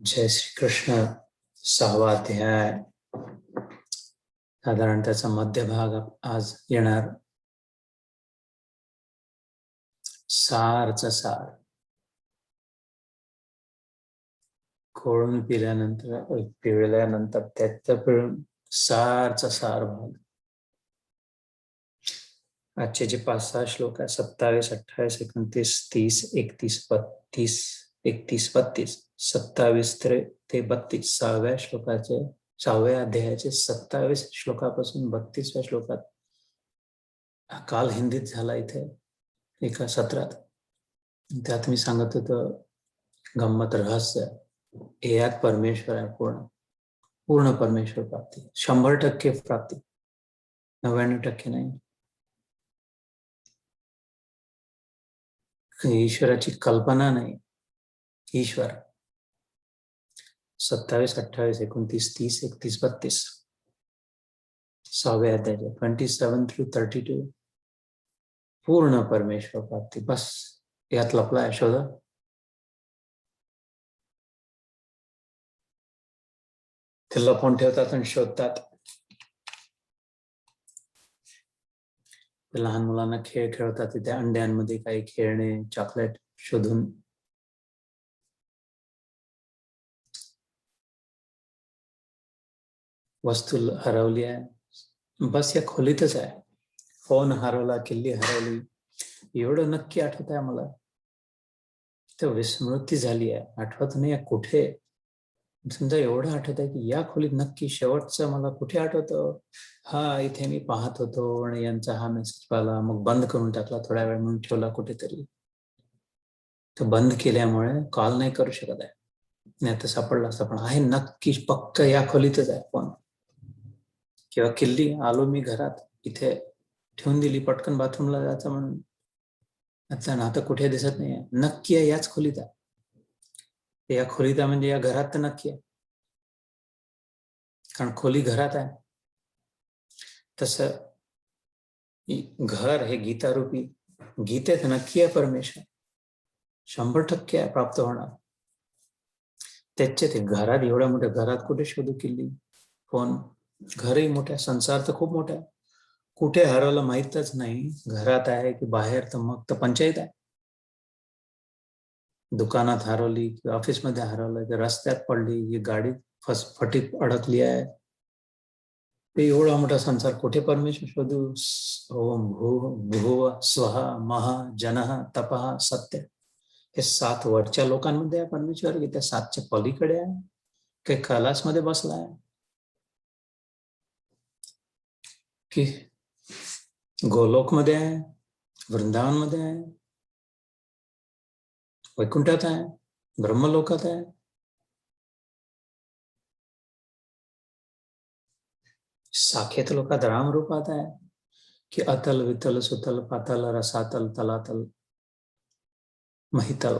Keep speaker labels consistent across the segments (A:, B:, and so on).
A: जय श्री कृष्ण. 6वा अध्याय. साधारण त्याचा मध्यभाग आज येणार. सारचा सार खोळून पिळल्यानंतर त्याचं पिळून सारचा सार भाग. आजचे जे 5-6 श्लोक आहे 27, 28, 29, 30, 31, 32, 31, 32, 27 ते 32 6व्या श्लोकाचे 6व्या अध्यायाचे 27 श्लोकापासून 32व्या श्लोकात काल हिंदीत झाला इथे एका सत्रात. त्यात मी सांगत होतो गंमत रहस्य यात परमेश्वर आहे. पूर्ण परमेश्वर प्राप्ती, 100% प्राप्ती, 99% नाही. ईश्वराची कल्पना नाही, ईश्वर. 27, 28, 29, 30, 31, 32 6व्या अध्यायाचे 27 through 32 पूर्ण परमेश्वर प्राप्ती. बस यात लपला आहे शोध. ते लपवून ठेवतात आणि शोधतात. लहान मुलांना खेळ खेळतात तिथे अंड्यांमध्ये काही खेळणे, चॉकलेट शोधून वस्तू हरवली आहे. बस या खोलीतच आहे. फोन हरवला, किल्ली हरवली, एवढं नक्की आठवत आहे मला. तर विस्मृती झाली आहे, आठवत नाही आहे कुठे. समजा एवढं आठवत आहे की या खोलीत नक्की शेवटचं मला कुठे आठवतं. हा, इथे मी पाहत होतो आणि यांचा हा मेसेज पाहिला, मग बंद करून टाकला, थोड्या वेळ म्हणून ठेवला कुठेतरी. तर बंद केल्यामुळे कॉल नाही करू शकत आहे. नाही तर सापडला असता, पण आहे नक्की पक्क या खोलीतच आहे फोन किंवा किल्ली. आलो मी घरात, इथे ठेवून दिली, पटकन बाथरूमला जायचं म्हणून. आता कुठे दिसत नाहीये. नक्की आहे याच खोलीत आहे. या खोलीत आहे म्हणजे या घरात तर नक्की आहे, कारण खोली घरात आहे. तसं घर हे गीतारूपी, गीतेत नक्की आहे परमेश्वर, 100% आहे प्राप्त होणार. त्याचे ते घरात, एवढ्या मोठ्या घरात कुठे शोधू किल्ली, फोन. घरही मोठा, संसार तर खूप मोठा आहे. कुठे हरवलं माहीतच नाही, घरात आहे की बाहेर, तर मग तर पंचायत आहे. दुकानात हरवली की ऑफिसमध्ये हरवलं की रस्त्यात पडली की गाडी फटीत अडकली आहे. ते एवढा मोठा संसार कुठे परमेश्वर शोधू. ओम भुव स्वः महा जनः तपः सत्य, हे 7 वरच्या लोकांमध्ये आहे परमेश्वर, की त्या 7च्या पलीकडे आहे, काही कैलासमध्ये बसला आहे, की गोलोकमध्ये आहे, वृंदावनमध्ये आहे, वैकुंठात आहे, ब्रह्मलोकात आहे. साखेत लोकात रामरूपात आहे, की अतल वितल सुतल पातल रसातल तलातल महितल.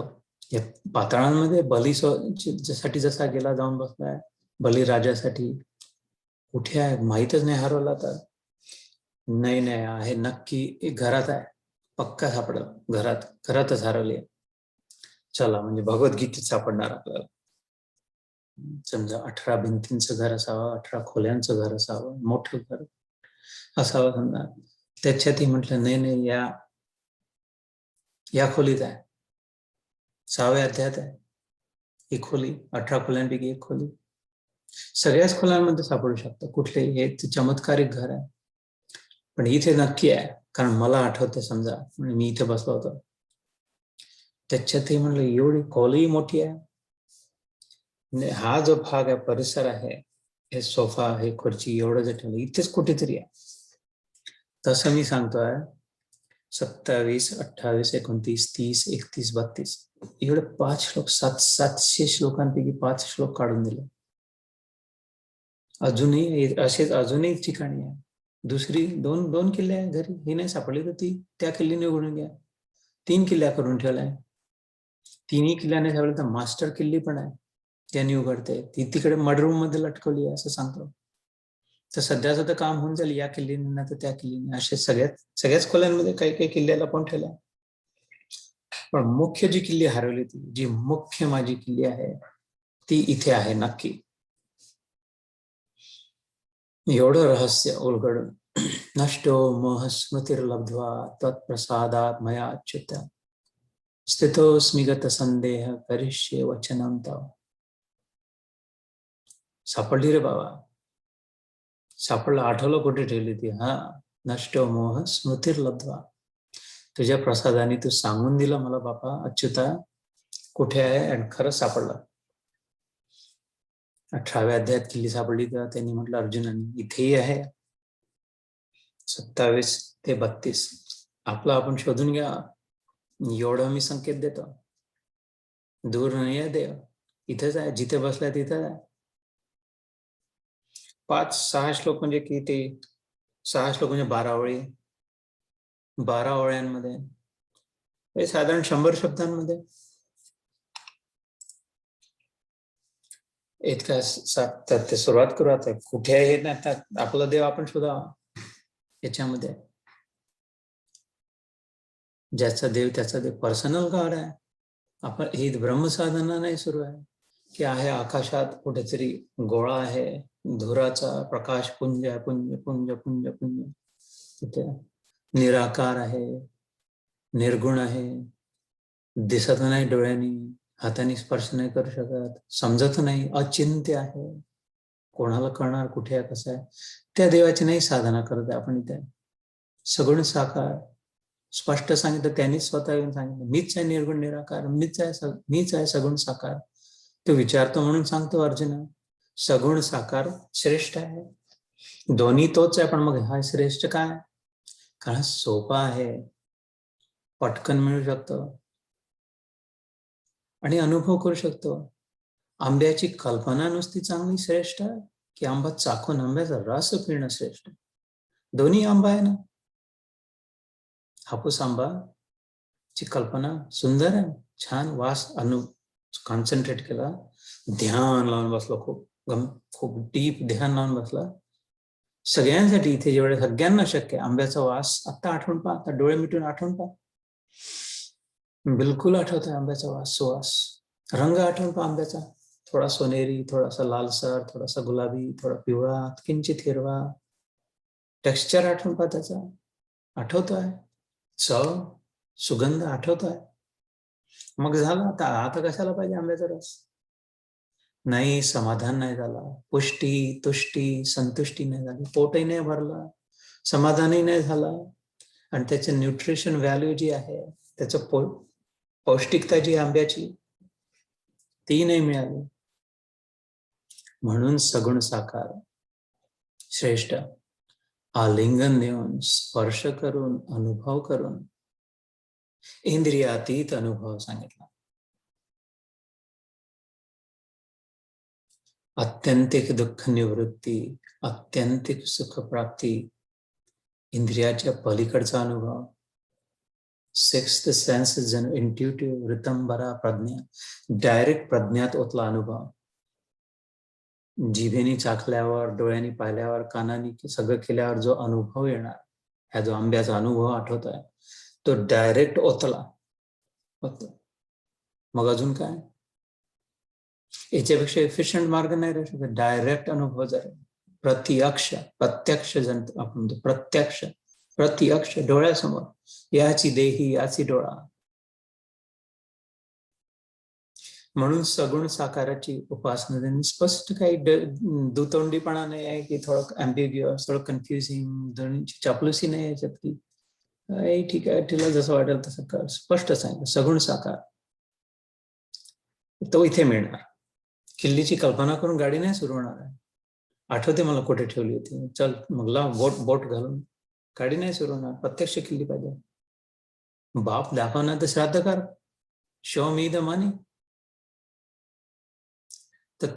A: या पाताळांमध्ये बलीसाठी जसा गेला जाऊन बसलाय, बलीराजासाठी कुठे आहे माहीतच नाही. हरवला तर नाही आहे, नक्की घरात आहे, पक्का सापडल. घरातच हरवली आहे. चला, म्हणजे भगवद्गीतेत सापडणार आपल्याला. समजा 18 भिंतींचं घर असावं, 18 खोल्यांचं घर असावं, मोठं घर असावं समजा. त्याच्यातही म्हटलं नाही या खोलीत आहे. 6व्या अध्यायात आहे ही खोली. 18 खोल्यांपैकी एक खोली. सगळ्याच खोल्यांमध्ये सापडू शकतं कुठलेही. हे चमत्कारिक घर आहे, पण इथे नक्की आहे, कारण मला आठवतं समजा मी इथे बसलो होतो. त्याच्यातही म्हणलं एवढी खोली मोठी आहे. हा जो भाग आहे, परिसर आहे, हे सोफा, हे खुर्ची, एवढं जे ठेवलं इथेच कुठेतरी आहे. तसं मी सांगतोय 27, 28, 29, 30, 31, 32 एवढे 5 श्लोक, 700 श्लोकांपैकी 5 श्लोक काढून दिले. अजूनही असेच अजूनही ठिकाणी आहे. दुसरी दोन किल्ले आहे घरी, ही नाही सापडली तर ती त्या किल्लीने उघडून घ्या. 3 किल्ल्या करून ठेवलाय. 3ही किल्ल्याने सापडले तर मास्टर किल्ली पण आहे, त्यांनी उघडते. ती तिकडे मडरूम मध्ये लटकवली आहे असं सांगतो. तर सध्याचं तर काम होऊन जाईल या किल्लीने ना तर त्या किल्लीने. असे सगळ्याच खोल्यांमध्ये काही काही किल्ल्याला पण ठेवल्या. पण मुख्य जी किल्ली हरवली ती, जी मुख्य माझी किल्ली आहे, ती इथे आहे नक्की. एवढं रहस्य उलगडून नष्टो मोह स्मृतिर्लब्ध्वा तत्प्रसादात मया अच्युत स्थितोस्मि गत संदेह करिष्ये वचनं तव. सापडली रे बाबा, सापडलं. आठवलं कुठे ठेवली ती. हा, नष्टो मोह स्मृतिर्लब्ध्वा. तुझ्या प्रसादाने तू सांगून दिलं मला बापा अच्युता कुठे आहे, आणि खरंच सापडलं. 18व्या अध्यायात किल्ली सापडली तेव्हा त्यांनी म्हटलं अर्जुनाने इथेही आहे. 27 ते 32 आपला आपण शोधून घ्या. एवढं मी संकेत देतो. दूर नाही आहे देव, इथेच आहे. जिथे बसलाय तिथेच आहे. 5-6 श्लोक म्हणजे किती? 6 श्लोक म्हणजे 12 ओळी. 12 ओळ्यांमध्ये साधारण 100 शब्दांमध्ये इतका ते सुरुवात करू. आता कुठे आहे हे नाही, आपला देव आपण शोधा याच्यामध्ये. ज्याचा देव त्याचा देव पर्सनल गॉड आहे. आपण ही ब्रह्मसाधना नाही सुरू आहे की आहे आकाशात कुठेतरी गोळा आहे, धुराचा प्रकाश पुंज आहे, पुंज पुंज पुंज पुंज. तिथे निराकार आहे, निर्गुण आहे, दिसत नाही डोळ्यांनी, हाताने स्पर्श नाही करू शकत, समजत नाही, अचिंत्य आहे, कोणाला कळणार कुठे आहे कसं आहे. त्या देवाची नाही साधना करत आहे आपण इथे. सगुण साकार स्पष्ट सांगितलं त्यांनी, स्वतः येऊन सांगितलं मीच आहे निर्गुण निराकार, मीच आहे सगुण साकार. तो विचारतो म्हणून सांगतो अर्जुना, सगुण साकार श्रेष्ठ आहे. दोन्ही तोच आहे, पण मग हा श्रेष्ठ काय? कारण सोपा आहे, पटकन मिळू शकतो आणि अनुभव करू शकतो. आंब्याची कल्पना नुसती चांगली श्रेष्ठ आहे की आंबा चाखून आंब्याचा रस पिणं श्रेष्ठ? दोन्ही आंबा आहे ना. हापूस आंबा ची कल्पना सुंदर आहे, छान वास कॉन्सन्ट्रेट केला, ध्यान लावून बसलो, खूप डीप ध्यान लावून बसला. सगळ्यांसाठी इथे जेवढे सगळ्यांना शक्य आंब्याचा वास आता आठवण पहा, आता डोळे मिटून आठवण पहा. बिलकुल आठवत आहे आंब्याचा वास, सुवास. रंग आठवण पहा आंब्याचा, थोडा सोनेरी, थोडासा लालसर, थोडासा गुलाबी, थोडा पिवळा, किंचित हिरवा. टेक्स्चर आठवण पहा त्याचा, आठवतो आहे. चव, सुगंध आठवत आहे. मग झालं. आता कशाला पाहिजे आंब्याचा रस? नाही, समाधान नाही झाला, पुष्टी तुष्टी संतुष्टी नाही झाली, पोटही नाही भरला, समाधानही नाही झालं, आणि त्याचे न्यूट्रिशन व्हॅल्यू जी आहे, त्याचं पौष्टिकता जी आंब्याची ती नाही मिळाली. म्हणून सगुण साकार श्रेष्ठ. आलिंगन देऊन, स्पर्श करून, अनुभव करून, इंद्रियातीत अनुभव सांगितला. अत्यंतिक दुःख निवृत्ती, अत्यंतिक सुख प्राप्ती, इंद्रियाच्या पलीकडचा अनुभव, सिक्स्थ सेन्स जन इंट्युटिव्ह ऋतंबरा प्रज्ञा, डायरेक्ट प्रज्ञात ओतला अनुभव. जिभेने चाखल्यावर, डोळ्यांनी पाहिल्यावर, कानाने सगळं केल्यावर जो अनुभव येणार, हा जो आंब्याचा अनुभव आठवतोय, तो डायरेक्ट ओतला. मग अजून काय? याच्यापेक्षा एफिशियंट मार्ग नाही राहू शकत. डायरेक्ट अनुभव जर प्रत्यक्ष आपण प्रत्यक्ष डोळ्यासमोर, याची देही याची डोळा. म्हणून सगुण साकाराची उपासना त्यांनी स्पष्ट, काही दुतोंडीपणा नाही आहे की थोडं अँबिग्युअस, थोडं कन्फ्युजिंग, चापलुसी नाही याच्यातली. ठीक आहे, तिला जसं वाटेल तसं कर, स्पष्ट सांगितलं सगुण साकार. तो इथे मिळणार. किल्लीची कल्पना करून गाडी नाही सुरू होणार आहे. आठवते मला कुठे ठेवली होती, चल मग लाव बोट घालून, गाडी नाही सुरू होणार. प्रत्यक्ष किल्ली पाहिजे. बाप दाखवणार तर श्राद्ध कर, शो मी द मनी. तर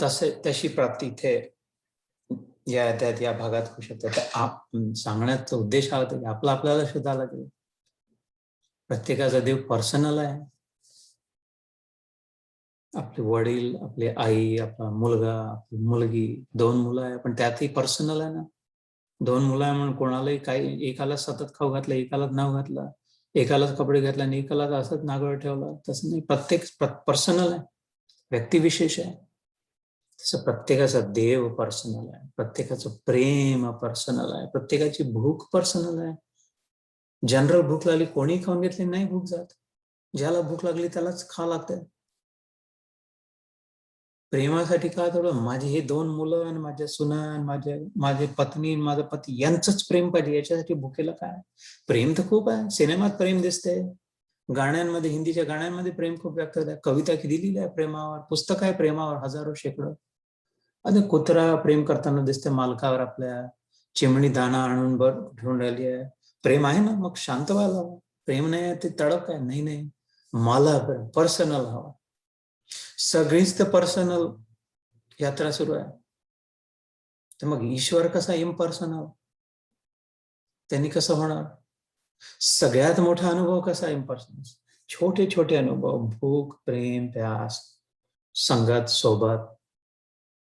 A: तशी प्राप्ती इथे या अध्यायात, या भागात होऊ शकते. तर सांगण्याचा उद्देश हा होता की आपल्याला शोधायला लागेल. प्रत्येकाचा देव पर्सनल आहे. आपले वडील, आपले आई, आपला मुलगा, आपली मुलगी, 2 मुलं आहे, पण त्यातही पर्सनल आहे ना. 2 मुलं आहे म्हणून कोणालाही काही, एकाला सतत खाऊ घातलं, एकालाच नाव घातलं, एकालाच कपडे घातले आणि एकालाच असंच नागळ ठेवलं, तसं नाही. प्रत्येक पर्सनल आहे, व्यक्तिविशेष आहे. तसं प्रत्येकाचा देव पर्सनल आहे, प्रत्येकाचं प्रेम पर्सनल आहे, प्रत्येकाची भूक पर्सनल आहे. जनरल भूक लागली कोणी खाऊन घेतली नाही भूक जात, ज्याला भूक लागली त्यालाच खावं लागतं. प्रेमासाठी काय थोडं माझी हे 2 मुलं आणि माझ्या सुना आणि माझे पत्नी आणि माझा पती यांचंच प्रेम पाहिजे, याच्यासाठी भुकेला काय? प्रेम तर खूप आहे, सिनेमात प्रेम दिसते, गाण्यांमध्ये, हिंदीच्या गाण्यांमध्ये प्रेम खूप व्यक्त होत आहे, कविता किती लिहिल्या आहे प्रेमावर, पुस्तक आहे प्रेमावर हजारो शेकडो. आणि कुत्रा प्रेम करताना दिसते मालकावर आपल्या, चिमणी दाणा आणून ठेवून राहिली आहे. प्रेम आहे ना, मग शांत व्हायला हवं. प्रेम नाही आहे ते तडक आहे, नाही मला पर्सनल हवा. सगळीच तर पर्सनल यात्रा सुरू आहे, तर मग ईश्वर कसा इम्पर्सनल, त्यांनी कसं होणार? सगळ्यात मोठा अनुभव कसा इम्पर्सनल? छोटे छोटे अनुभव, भूक, प्रेम, प्यास, संगत, सोबत,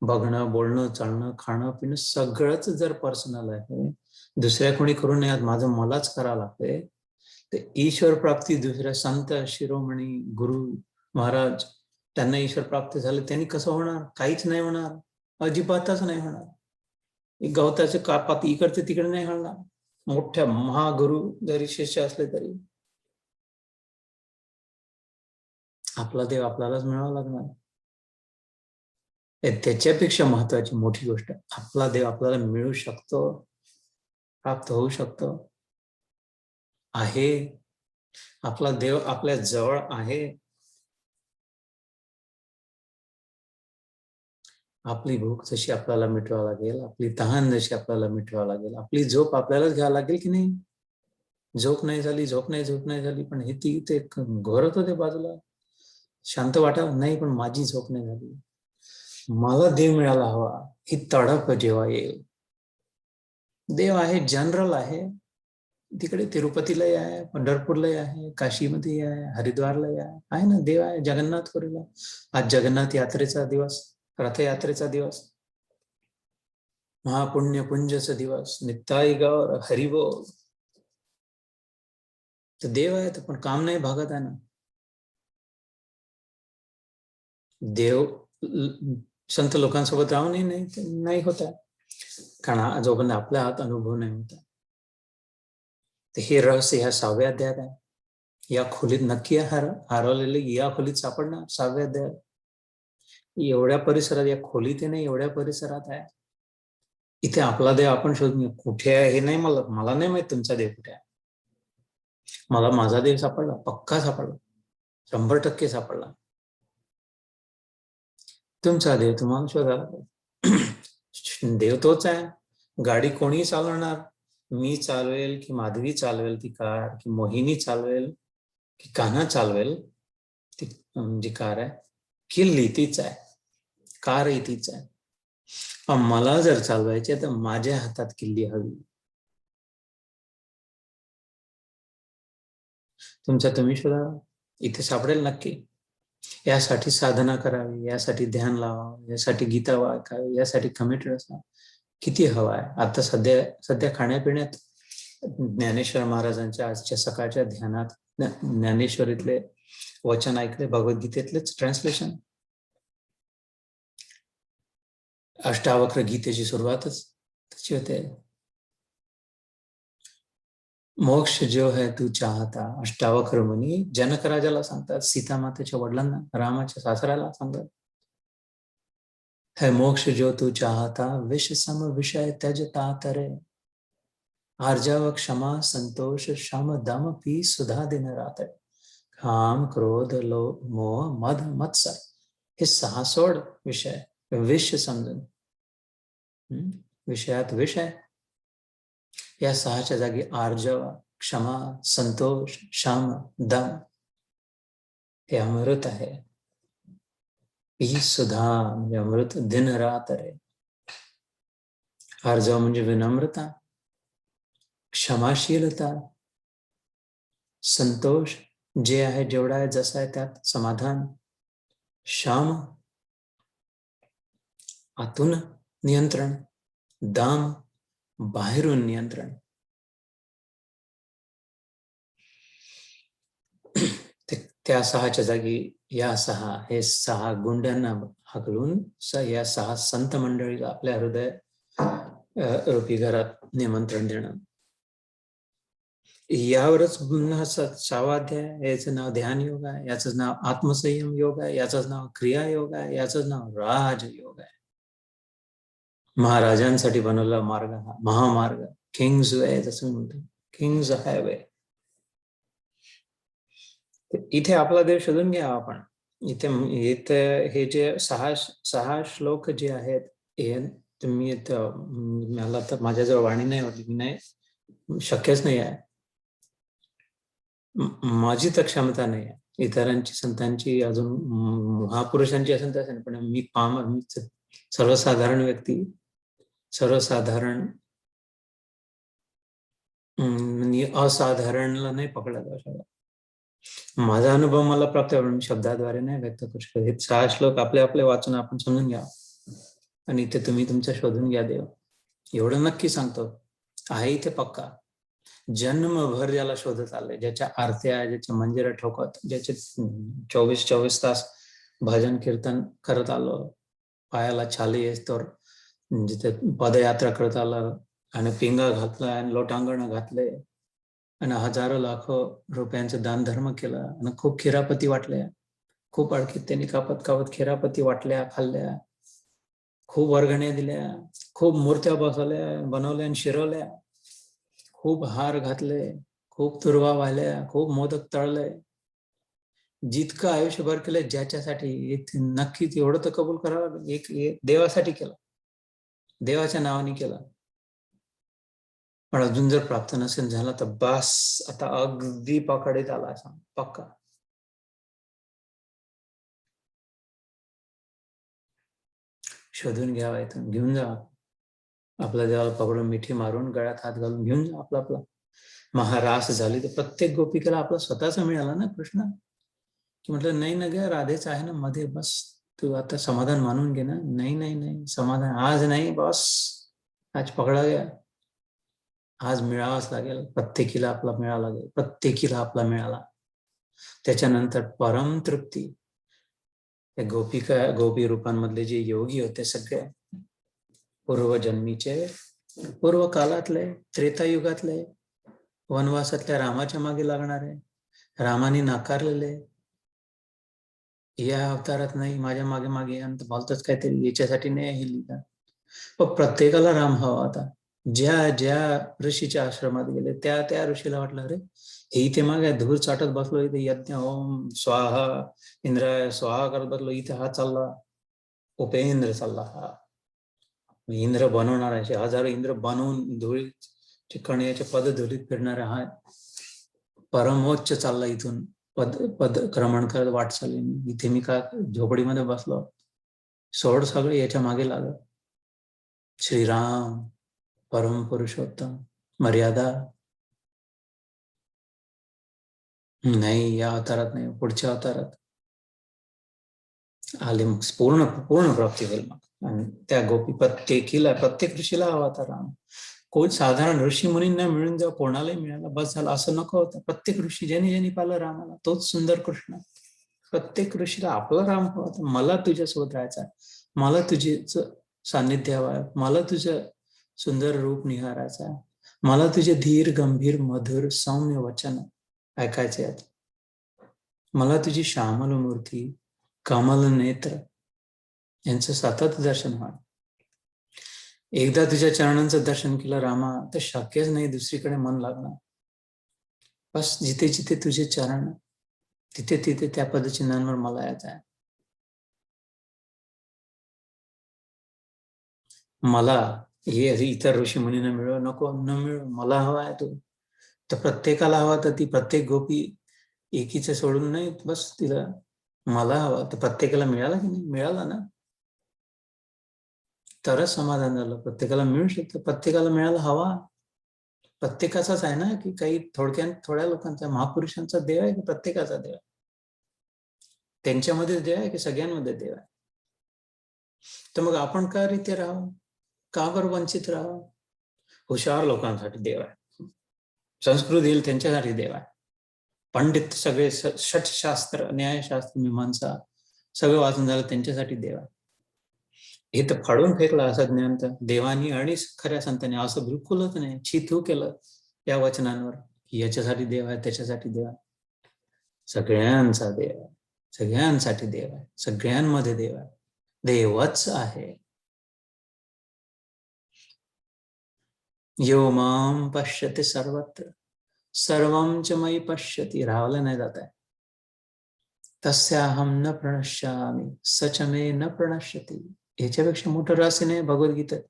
A: बघणं, बोलणं, चालणं, खाणं, पिणं सगळंच जर पर्सनल आहे, दुसऱ्या कोणी करून नाही, माझं मलाच करावं लागतंय, तर ईश्वर प्राप्ती दुसऱ्या संत शिरोमणी गुरु महाराज त्यांना ईश्वर प्राप्त झालं, त्यांनी कसं होणार? काहीच नाही होणार, अजिबातच नाही होणार. गवताचे कापात इकडचे तिकडे नाही होणार, मोठ्या महागुरु जरी शिष्य असले तरी. आपला देव आपल्यालाच मिळावा लागणार. त्याच्यापेक्षा महत्वाची मोठी गोष्ट, आपला देव आपल्याला मिळू शकतो, प्राप्त होऊ शकतो, आहे. आपला देव आपल्या जवळ आहे. आपली भूक जशी आपल्याला मिटवावी लागेल, आपली तहान जशी आपल्याला मिटवावी लागेल, आपली झोप आपल्यालाच घ्यावी लागेल की नाही? झोप नाही झाली, पण हे ते घोरत होते बाजूला, शांत वाटावं नाही, पण माझी झोप नाही झाली, मला देव मिळाला हवा, ही तडप जेव्हा येईल. देव आहे, जनरल आहे, तिकडे तिरुपतीलाही आहे, पंढरपूरलाही आहे, काशीमध्ये आहे, हरिद्वारलाही आहे ना, देव आहे. जगन्नाथपुरीला आज जगन्नाथ यात्रेचा दिवस, रथयात्रेचा दिवस, महापुण्य पुंजचा दिवस, नित्ताई गौर हरिबोल. तर देव आहे, पण काम नाही भागत आहे ना. देव संत लोकांसोबत राहूनही नाही होत आहे, कारण जोपर्यंत आपल्या हात अनुभव नाही होता. तर हे रहस्य ह्या 6व्या अध्यायात आहे. या खोलीत नक्की हरवलेले या खोलीत सापडणार 6व्या अध्यायात. एवढ्या परिसरात, या खोलीत नाही, एवढ्या परिसरात आहे. इथे आपला देव आपण शोधून कुठे आहे हे नाही, मला नाही माहित तुमचा देव कुठे आहे. मला माझा देव सापडला, पक्का सापडला, 100% सापडला. तुमचा देव तुम्हाला शोधायला. देव तोच आहे. गाडी कोणी चालवणार? मी चालवेल की माधवी चालवेल ती कार, की मोहिनी चालवेल की कान्हा चालवेल ती जी कार आहे, किल्ली तीच आहे, कारही तीच आहे. पण मला जर चालवायचे तर माझ्या हातात किल्ली हवी. तुमचा तुम्ही शोधा, इथे सापडेल नक्की. यासाठी साधना करावी, यासाठी ध्यान लावावं, यासाठी गीता वाचावी, यासाठी कमिटेड असावं. किती हवा आहे. आता सध्या खाण्यापिण्यात ज्ञानेश्वर महाराजांच्या आजच्या सकाळच्या ध्यानात ज्ञानेश्वरीतले वचन ऐकले, भगवद्गीतेतलेच ट्रान्सलेशन. अष्टावक्र गीतेची सुरुवातच त्याची होते. मोक्ष जो है तू चाहता, अष्टावक्र मुनी जनक राजाला सांगतात, सीता मातेच्या वडिलांना, रामाच्या सासऱ्याला सांगतात. है मोक्ष जो तू चाहता, विष सम विषय त्यजता तरे, आर्जव क्षमा संतोष शम दम पी सुधा दिन रात, काम क्रोध लोभ मोह मद मत्सर, हे 6 सोड विषय, विष समजून. विषयात विष आहे. या 6च्या जागी आर्जव, क्षमा, संतोष, शम, दम हे अमृत आहे. ही सुधा म्हणजे अमृत, दिन रात रे. आर्जव म्हणजे विनम्रता, क्षमाशीलता, संतोष जे आहे जेवढा आहे जसा आहे त्यात समाधान, शाम आतून नियंत्रण, दाम बाहेरून नियंत्रण. त्या 6च्या जागी या 6, हे 6 गुंड्यांना हाकलून या 6 संत मंडळीला आपल्या हृदय रूपी घरात निमंत्रण देणं. यावरच 6वा अध्याय, याचं नाव ध्यान योग आहे, याचं नाव आत्मसंयम योग आहे, याचं नाव क्रिया योग आहे, याचं नाव राजयोग आहे. महाराजांसाठी बनवला मार्ग हा महामार्ग, किंग्स वे जसं म्हणतो, किंग्स हायवे. इथे आपला देव शोधून घ्या आपण. इथे हे जे 6 श्लोक जे आहेत, हे तुम्ही मला तर माझ्याजवळ वाणी नाही होती, नाही, शक्यच नाही आहे. माझी तर क्षमता नाही आहे. इतरांची, संतांची, अजून महापुरुषांची असेल तर असेल, पण मी सर्वसाधारण व्यक्ती, सर्वसाधारण असाधारणला नाही पकडला जाऊ शकत. माझा अनुभव मला प्राप्त शब्दाद्वारे नाही व्यक्त करू शकत. हे 6 श्लोक आपले वाचून आपण समजून घ्या आणि इथे तुम्ही तुमचं शोधून घ्या देव. एवढं नक्की सांगतो आहे इथे पक्का. जन्मभर ज्याला शोधत आले, ज्याच्या आरत्या, ज्याच्या मंदिरं ठोकत, ज्याचे 24 तास भजन कीर्तन करत आलो, पायाला छाली येस्तोर जिथे पदयात्रा करत आलं आणि पिंगा घातला आणि लोटांगण घातले आणि हजारो लाखो रुपयांचं दान धर्म केला आणि खूप खिरापती वाटल्या, खूप अडकीत त्यांनी कापत खिरापती वाटल्या, खाल्ल्या, खूप वर्गण्या दिल्या, खूप मूर्त्या बनवल्या आणि शिरवल्या, खूप हार घातले, खूप तुरवा वाहिल्या, खूप मोदक तळले, जितकं आयुष्यभर केलं ज्याच्यासाठी, नक्कीच एवढं तर कबूल करावं, एक देवासाठी केलं, देवाच्या नावाने केलं. पण अजून जर प्राप्त नसेल झाला तर बस आता अगदी पकडीत आला सांग, पक्का. शोधून घ्यावा, इथून घेऊन जा आपल्या देवाला, पकडून मिठी मारून गळ्यात हात घालून घेऊन जा आपला. महारास झाली तर प्रत्येक गोपिकेला आपला स्वतःचा मिळाला ना कृष्ण, की म्हटलं नाही ना ग, राधेच आहे ना मध्ये, बस तू आता समाधान मानून घे ना. नाही समाधान आज नाही, बस आज पकडा गया, आज मिळावाच लागेल, प्रत्येकीला आपला मिळाला लागेल, प्रत्येकीला आपला मिळाला. त्याच्यानंतर परम तृप्ती. गोपी रूपांमधले जे योगी होते सगळे पूर्वजन्मीचे, पूर्व काळातले, त्रेतायुगातले, वनवासातल्या रामाच्या मागे लागणारे, रामाने नाकारलेले, या अवतारात नाही, माझ्या मागे अंत बोलतच काहीतरी, याच्यासाठी नाही हे लिहिलं. पण प्रत्येकाला राम हवा होता. ज्या ऋषीच्या आश्रमात गेले त्या ऋषीला वाटलं, अरे हे इथे मागे धूर चाटत बसलो, इथे यज्ञ ओम स्वाहा इंद्राय स्वाहा करत बसलो, इथे हा चालला उपेंद्र चालला, हा इंद्र बनवणार आहे, हजारो इंद्र बनवून धुळी कण्याचे पद धुलीत फिरणारा हा परमोच्च चालला, इथून पद क्रमण करत वाटचालीने, इथे मी का झोपडीमध्ये बसलो, सोड सगळे याच्या मागे लागत. श्रीराम परम पुरुषोत्तम, मर्यादा नाही, या अवतारात नाही, पुढच्या अवतारात आले मग पूर्ण प्राप्ती होईल. मग आणि त्या गोपी प्रत्येक ऋषीला हवा होता राम. कोण साधारण ऋषी मुनींना मिळून जाऊ, कोणालाही मिळाला बस झालं असं नको होतं. प्रत्येक ऋषी ज्यांनी पाहिलं रामाला, तोच सुंदर कृष्ण. प्रत्येक ऋषीला आपला राम हवा होता. मला तुझ्यासोबत राहायचा, मला तुझे सान्निध्य हवं, मला तुझं सुंदर रूप निहारायचा, मला तुझे धीर गंभीर मधुर सौम्य वचन ऐकायचे आहेत, मला तुझी श्यामल मूर्ती कमल नेत्र यांचं सतत दर्शन व्हावं. एकदा तुझ्या चरणांचं दर्शन केलं रामा तर शक्यच नाही दुसरीकडे मन लागणार. बस जिथे जिथे तुझे चरण, तिथे तिथे त्या पदचिन्हांवर मला यायचं आहे. मला हे इतर ऋषी मुनींना मिळव नको, न मिळव, मला हवा आहे तू. तर प्रत्येकाला हवा, तर ती प्रत्येक गोपी एकीचं सोडून नाही, बस तिला मला हवा, तर प्रत्येकाला मिळाला की नाही? मिळाला ना, तरच समाधान झालं. प्रत्येकाला मिळू शकतं, प्रत्येकाला मिळायला हवा. प्रत्येकाचाच आहे ना, की काही थोड्या लोकांचा, महापुरुषांचा देव आहे की प्रत्येकाचा देव आहे? त्यांच्यामध्ये देव आहे की सगळ्यांमध्ये देव आहे? तर मग आपण का रीते राहावं, का बरं वंचित राहावं? हुशार लोकांसाठी देव आहे, संस्कृत येईल त्यांच्यासाठी देव आहे, पंडित सगळे षटशास्त्र, न्यायशास्त्र, मीमांसा सगळं वाचून झालं त्यांच्यासाठी देव आहे. हे तर फाडून फेकलं असं ज्ञान तर देवानी आणि खऱ्या संतांनी असं बिलकुलच नाही. छिथू केलं या वचनांवर. याच्यासाठी देव आहे, त्याच्यासाठी देव आहे. सगळ्यांचा देव आहे, सगळ्यांसाठी देव आहे, सगळ्यांमध्ये देव आहे, देवच आहे. यो माम पश्यति सर्वत्र सर्वं च मयि पश्यति, राहावलं नाही जात आहे. तस्याहं न प्रणश्यामि सच मे न प्रणश्यति. याच्यापेक्षा मोठं रहस्य नाही भगवद्गीतेत.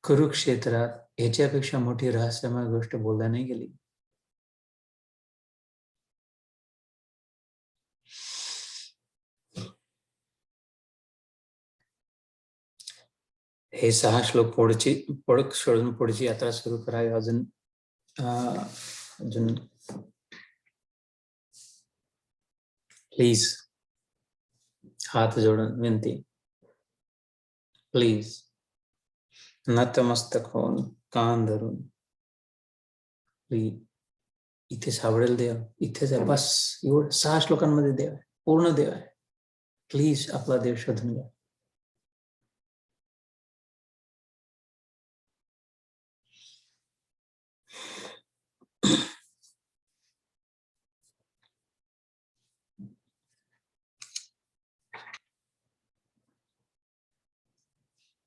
A: कुरुक्षेत्रात याच्यापेक्षा मोठी रहस्यमय गोष्ट बोलला नाही गेली. हे 6 श्लोक सोडून पुढची यात्रा सुरू करावी. अजून प्लीज हात जोडून विनंती, प्लीज नतमस्तक होऊन कान धरून, प्लीज इथे सावडेल देव, इथेच आहे बस. एवढं 6 श्लोकांमध्ये देव आहे, पूर्ण देव आहे. प्लीज आपला देव शोधून घ्या.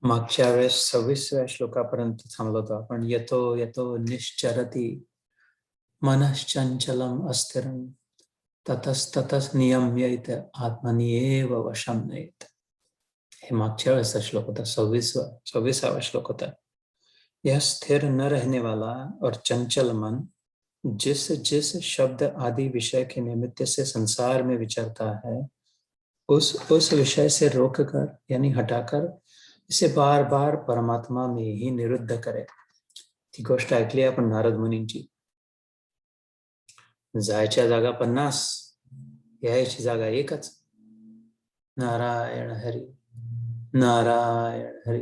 A: मागच्या वेळेस 26व्या श्लोकापर्यंत थांबलो होतो आपण. यतो यतो निश्चरती मनश्चंचलम अस्थिरं ततस्ततस नियम्यैत आत्मनिएव वशं नयेत. हे मागच्या वेळेसचा श्लोक होता. 26वां श्लोक होता. यह स्थिर न रहने वाला और चंचल मन जिस जिस शब्द आदि विषय के निमित्त से संसार में विचरता है, उस विषय से रोककर यानी हटाकर इसे बार बार परमात्मा में ही निरुद्ध करे. ती गोष्ट ऐकली आपण नारद मुनींची. जायच्या जागा 50, यायची जागा एकच. नारायण हरी नारायण हरी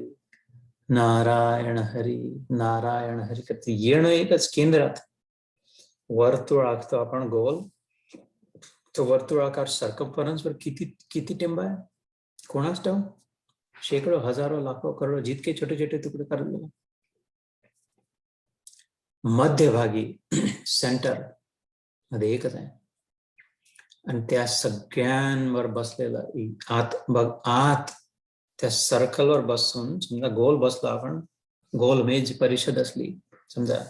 A: नारायण हरी नारायण हरी करते येणं एकच केंद्रात. वर्तुळ आखतो आपण गोल, तो वर्तुळाकार सर्कम्फरन्सवर किती टिंब आहे कोणाच ठाऊक. शेकडो, हजारो, लाखो, करोडो, जितके छोटे छोटे तुकडे करले. मध्यभागी सेंटर मध्ये एकच आहे. आणि त्या सगळ्यांवर बसलेलं आत त्या सर्कलवर बसून, समजा गोल बसलो आपण, गोल मेज परिषद असली समजा,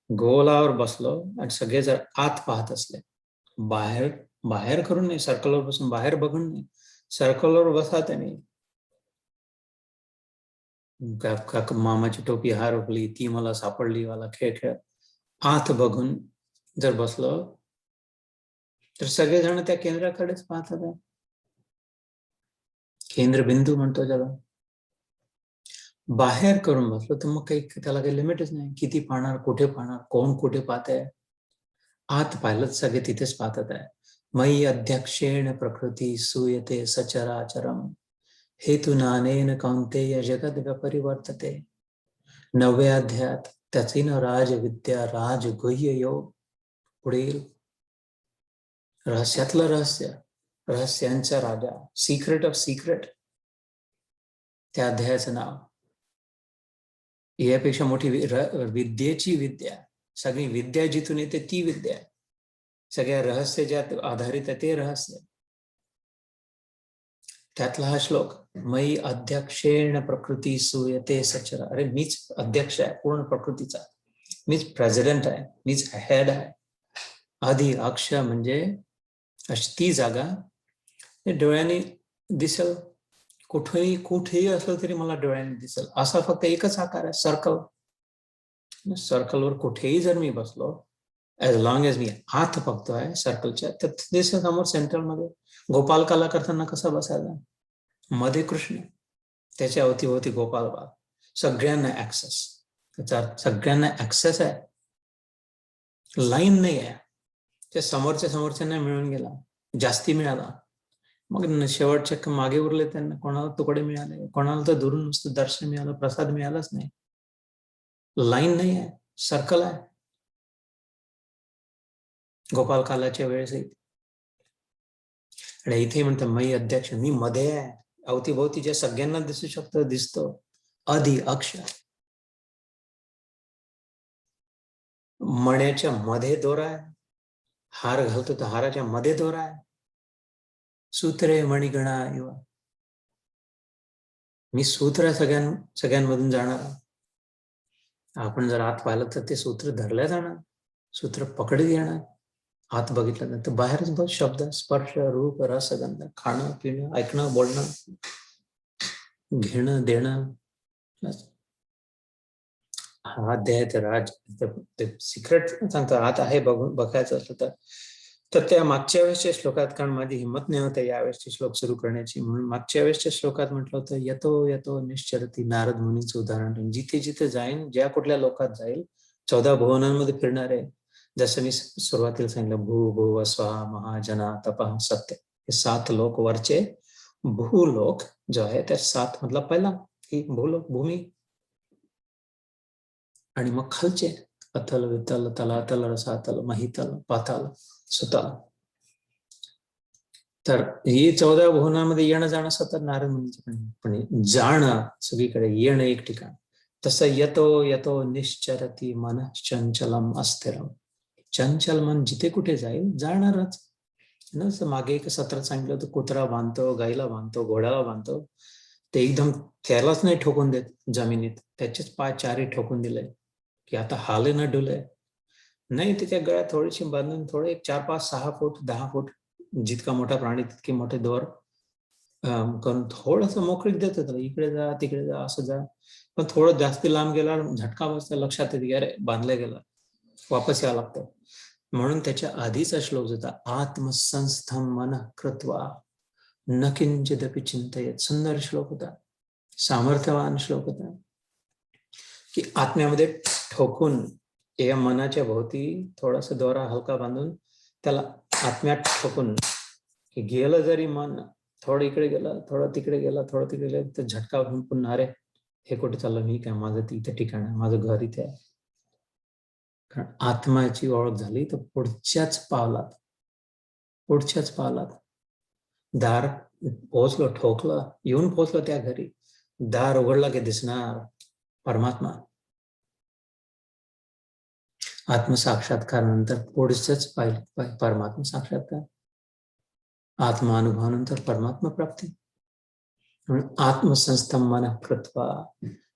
A: गोलावर बसलो आणि सगळे जर आत पाहत असले, बाहेर करून नाही, सर्कलवर बसून बाहेर बघून नाही, सर्कलवर बसा. त्याने मामाची टोपी हरवली, ती मला सापडली वाला खेळ आत बघून जर बसलो तर सगळेजण त्या केंद्राकडेच पाहतात. केंद्रबिंदू म्हणतो ज्याला. बाहेर करून बसलो तर मग त्याला काही लिमिटच नाही. किती पाहणार, कुठे पाहणार, कोण कुठे पाहतंय. आत पाहिलं सगळे तिथेच पाहतात आहे. मयि अध्यक्षेण प्रकृती सूयते सचराचरम हेतुनानेन कौंतेय जगद व्यपरिवर्तते. 9व्या अध्यायात त्याची न राजविद्या राजगुह्य योग, पुढील रहस्यातलं रहस्य, रहस्यांचा राजा, सिक्रेट ऑफ सिक्रेट, त्या अध्यायाचं नाव. यापेक्षा मोठी विद्येची विद्या, सगळी विद्या जिथून येते ती विद्या, सगळ्या रहस्य ज्यात आधारित आहे ते रहस्य. त्यातला हा श्लोक, मयि अध्यक्षेण प्रकृती सूयते सचरा. अरे मीच अध्यक्ष आहे पूर्ण प्रकृतीचा, मीच प्रेसिडेंट आहे, मीच हेड आहे. आधी अक्ष म्हणजे अशी ती जागा डोळ्याने दिसेल, कुठेही असलं तरी मला डोळ्याने दिसेल असा फक्त एकच आकार आहे, सर्कल. सर्कलवर कुठेही जर मी बसलो, ऍज लॉंग एज मी हात बघतोय सर्कलच्या, तर दिसेल समोर सेंटरमध्ये. गोपाल काला करताना कसा बसायला, मध्ये कृष्ण, त्याच्या अवतीभोवती गोपाल बाल, सगळ्यांना ऍक्सेस. त्याचा सगळ्यांना ऍक्सेस आहे, लाईन नाही आहे. त्या समोरच्यांना मिळून गेला, जास्ती मिळाला. मग शेवटच्या मागे उरले त्यांना, कोणाला तुकडे मिळाले, कोणाला तर दुरून नुसतं दर्शन मिळालं, प्रसाद मिळालाच नाही. लाईन नाही आहे, सर्कल आहे. गोपाल कालाच्या वेळेस आणि इथे म्हणतं मयी अध्यक्ष, मी मध्ये आहे. अवतीभोवती ज्या सगळ्यांना दिसू शकतो दिसतो. अधि अक्ष, मण्याच्या मध्ये दोरा आहे. हार घालतो तर हाराच्या मध्ये दोरा आहे. सूत्रे मणिगणा इव, मी सूत्र सगळ्यांमधून जाणार. आपण जर आत पाहिलं तर ते सूत्र धरल्या जाणार, सूत्र पकडले येणार. आत बघितलं तर बाहेरच बघ, शब्द, स्पर्श, रूप, रस, गंध, खाणं पिणं, ऐकणं, बोलणं, घेणं देणं. हा अध्याय तर राज ते सिक्रेट सांगतो. आत आहे बघायचं असलं तर त्या मागच्या वेळेसच्या श्लोकात, कारण माझी हिंमत नाही होते यावेळेसचे श्लोक सुरू करण्याची, म्हणून मागच्या वेळेसच्या श्लोकात म्हटलं होतं यतो यतो निश्चरती, नारद मुनीचं उदाहरण. जिथे जिथे जाईन, ज्या कुठल्या लोकात जाईल, 14 भुवनांमध्ये फिरणार आहे. जसं मी सुरुवातीला सांगितलं, भू भुव स्वहा महाजना तपः सत्य, हे 7 लोक वरचे. भूलोक जो आहे त्या 7 मधला पहिला ही भूलोक, भूमी. आणि मग खालचे अथल वितल तलातल रसातल महितल पाताल सुतल. तर ही 14 भुवनामध्ये येणं जाणं सतत नारद मुनीचं पण जाणं सगळीकडे, येणं एक ठिकाण. तसं यतो यतो निश्चरती मन चंचलम अस्थिरम, चंचल मन जिथे कुठे जाईल जाणारच ना. मागे एक सत्रात सांगितलं होतं, कुत्रा बांधतो, गाईला बांधतो, घोड्याला बांधतो, ते एकदम त्यालाच नाही ठोकून देत जमिनीत, त्याचेच पाय चारी ठोकून दिले की आता हाले ना डुले. नाही, त्याच्या गळ्यात थोडीशी बांधून थोडे 4, 5, 6 फूट 10 फूट, जितका मोठा प्राणी तितके मोठे दोर करून थोडस मोकळीक देत होतं, इकडे जा तिकडे जा असं जा. पण थोडं जास्त लांब गेला, झटका बसता, लक्षात येते की अरे बांधलं गेलं, वापस यावं लागतं. म्हणून त्याच्या आधीचा श्लोक होता, आत्मसंस्थम मन कृत्वा न किंचिदपि चिंतयेत. सुंदर श्लोक होता, सामर्थ्यवान श्लोक होता, की आत्म्यामध्ये ठोकून, या मनाच्या भोवती थोडासा दोरा हलका बांधून त्याला आत्म्यात ठोकून, की गेलं जरी मन, थोडं इकडे गेलं, थोडं तिकडे गेलं, थोडं तिकडे गेलं, तर झटका पुन्हा अरे हे कुठे चाललं, मी काय, माझं इथे ठिकाण आहे, माझं घर इथे आहे. कारण आत्म्याची ओळख झाली तर पुढच्याच पावलात दार पोहोचलो, ठोकलं, येऊन पोहोचलो त्या घरी, दार उघडला की दिसणार परमात्मा. आत्मसाक्षात्कारानंतर पुढचंच पाहिलं परमात्मा साक्षात्कार, आत्मानुभवानंतर परमात्मा प्राप्ती. म्हणून आत्मसंस्थम मन कृत्वा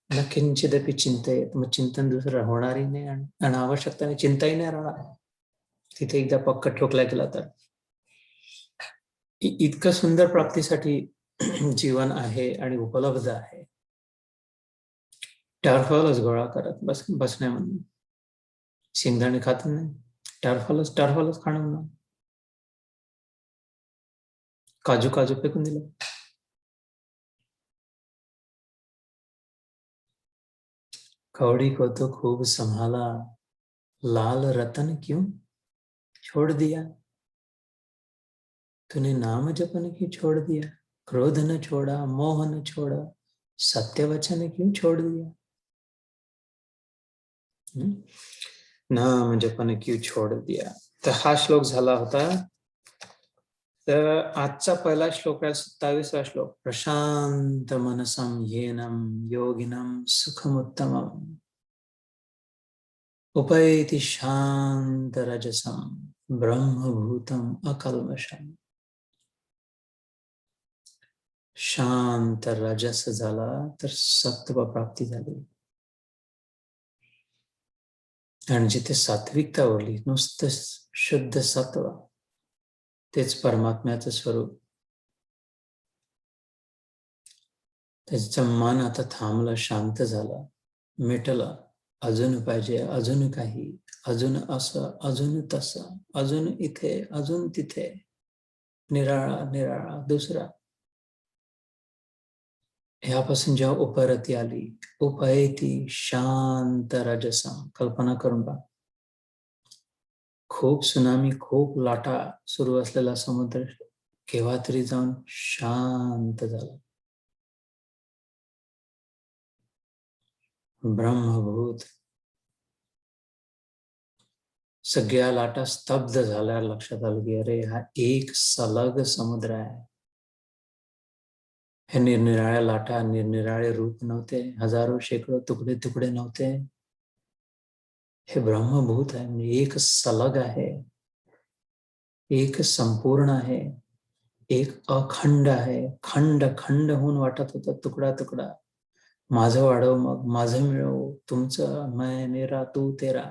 A: न किंचिदपि चिंतयेत. मग चिंतन दुसरं होणारही नाही आणि अनावश्यकताने चिंताही नाही राहणार तिथे, एकदा पक्क ठोकला गेला तर. इतकं सुंदर प्राप्तीसाठी जीवन आहे आणि उपलब्ध आहे. टर्फलच गोळा करत बसण्यामध्ये शेंगदाणे खात नाही, टर्फलच खाणं म्हणून काजू फेकून दिलं. कौड़ी को तो खूब संभाला, लाल रतन क्यों छोड़ दिया, तूने नाम जपन क्यों छोड़ दिया, क्रोध न छोड़ा, मोह न छोड़ा, सत्य वचन क्यों छोड़ दिया. नाम जपन क्यों छोड़ दिया. तर हा श्लोक झाला होता. तर आजचा पहिला श्लोक आहे 27वा श्लोक. प्रशांत मनसम येनम योगिनम सुखमुत्तमम उपैति शांत रजसम ब्रह्मभूतम अकल्मषम. शांत रजस झाला तर सत्व प्राप्ती झाली. आणि जिथे सात्विकता उरली, नुसतं शुद्ध सत्व, तेच परमात्म्याचं स्वरूप. त्याचं मन आता थांबलं, शांत झालं, मिटलं. अजून पाहिजे, अजून काही, अजून असं, अजून तसं, अजून इथे, अजून तिथे, निराळा दुसरा. ह्यापासून जेव्हा उपरती आली, उपैती शांत रजसम. कल्पना करून पहा, खूप सुनामी, खूप लाटा सुरू असलेला समुद्र केव्हा तरी जाऊन शांत झाला. ब्रह्मभूत सगळ्या लाटा स्तब्ध झाल्या. लक्षात आलं की अरे हा एक सलग समुद्र आहे. हे निरनिराळ्या लाटा, निरनिराळे रूप नव्हते, हजारो शेकडो तुकडे तुकडे नव्हते. हे ब्रह्मभूत आहे, म्हणजे एक सलग आहे, एक संपूर्ण आहे, एक अखंड आहे. खंड खंड होऊन वाटत होता, तुकडा तुकडा. माझं वाढव, मग माझं मिळव, तुमचं, मैं मेरा तू तेरा.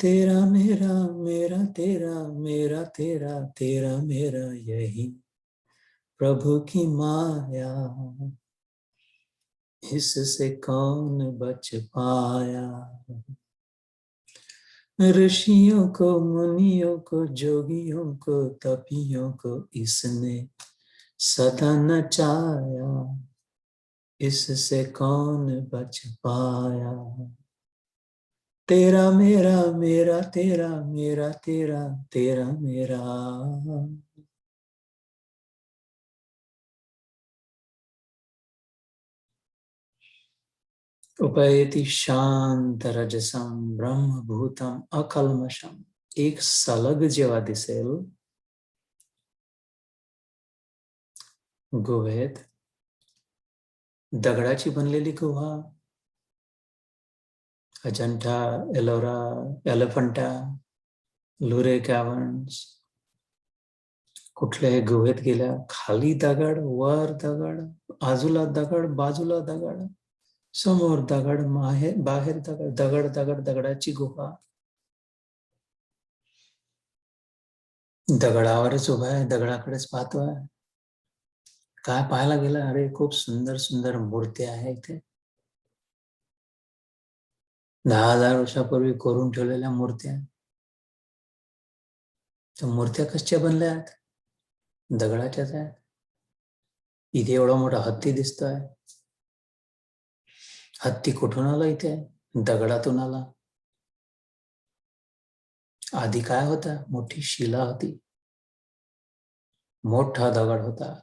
A: तेरा मेरा, मेरा तेरा, मेरा तेरा, तेरा मेरा, यही प्रभु की माया, इससे कौन बच पाया। ऋषियों को, मुनियों को, जोगियों को, तपियों को इसने सदा नचाया, इससे कौन बच पाया। तेरा मेरा, मेरा तेरा, मेरा तेरा, तेरा मेरा। उपैति शांत रजसम ब्रह्मभूतम अकल्मषम. एक सलग जेव्हा दिसेल गुहेत, दगडाची बनलेली गुहा, अजंठा, एलोरा, एलिफंटा, लुरे कॅव्हन्स, कुठल्याही गुहेत गेल्या, खाली दगड, वर दगड, आजूला दगड, बाजूला दगड, समोर दगड, बाहेर दगड, दगड दगड, दगडाची गुहा. दगडावरच उभा आहे, दगडाकडेच पाहतोय. काय पाहायला गेला? अरे खूप सुंदर सुंदर मूर्त्या आहेत इथे. 10,000 वर्षापूर्वी कोरून ठेवलेल्या मूर्त्या. त्या मूर्त्या कशा बनल्या आहेत? दगडाच्याच आहेत. इथे एवढा मोठा हत्ती दिसतोय. हत्ती कुठून आला? इथे दगडातून आला. आधी काय होता? मोठी शिला होती, मोठा दगड होता.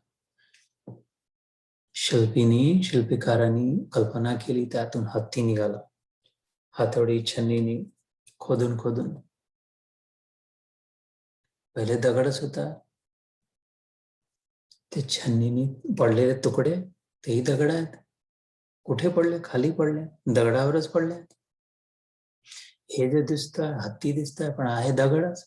A: शिल्पकारांनी कल्पना केली, त्यातून हत्ती निघाला. हातोडी छन्नीनी खोदून खोदून. पहिले दगडच होता, ते छन्नीनी पडलेले तुकडे तेही दगड आहेत. कुठे पडले? खाली पडले, दगडावरच पडले. हे जे दिसतंय हत्ती दिसतंय, पण आहे दगडच.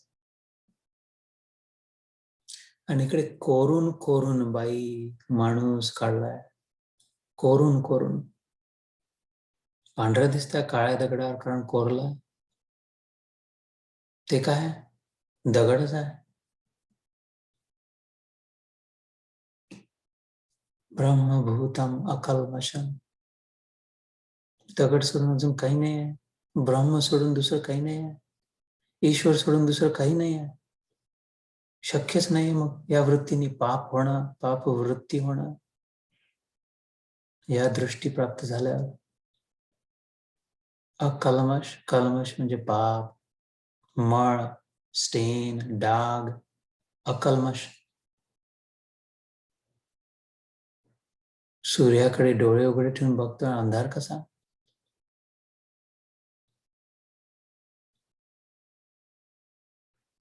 A: आणि इकडे कोरून कोरून बाई माणूस काढलाय, कोरून कोरून. पांढरं दिसतंय काळ्या दगडावर, कारण कोरला. ते काय? दगडच आहे. ब्रह्मभूतम अकल्मषम. दगड सोडून अजून काही नाही आहे. ब्रह्म सोडून दुसरं काही नाही आहे. ईश्वर सोडून दुसरं काही नाही आहे. शक्यच नाही मग या वृत्तीने पाप होणं, पाप वृत्ती होणं. या दृष्टी प्राप्त झाल्यावर अकल्मष, कल्मष म्हणजे पाप, मळ, स्टेन, डाग, अकल्मष. सूर्याकडे डोळे उघडे ठेवून बघतोय, अंधार कसा?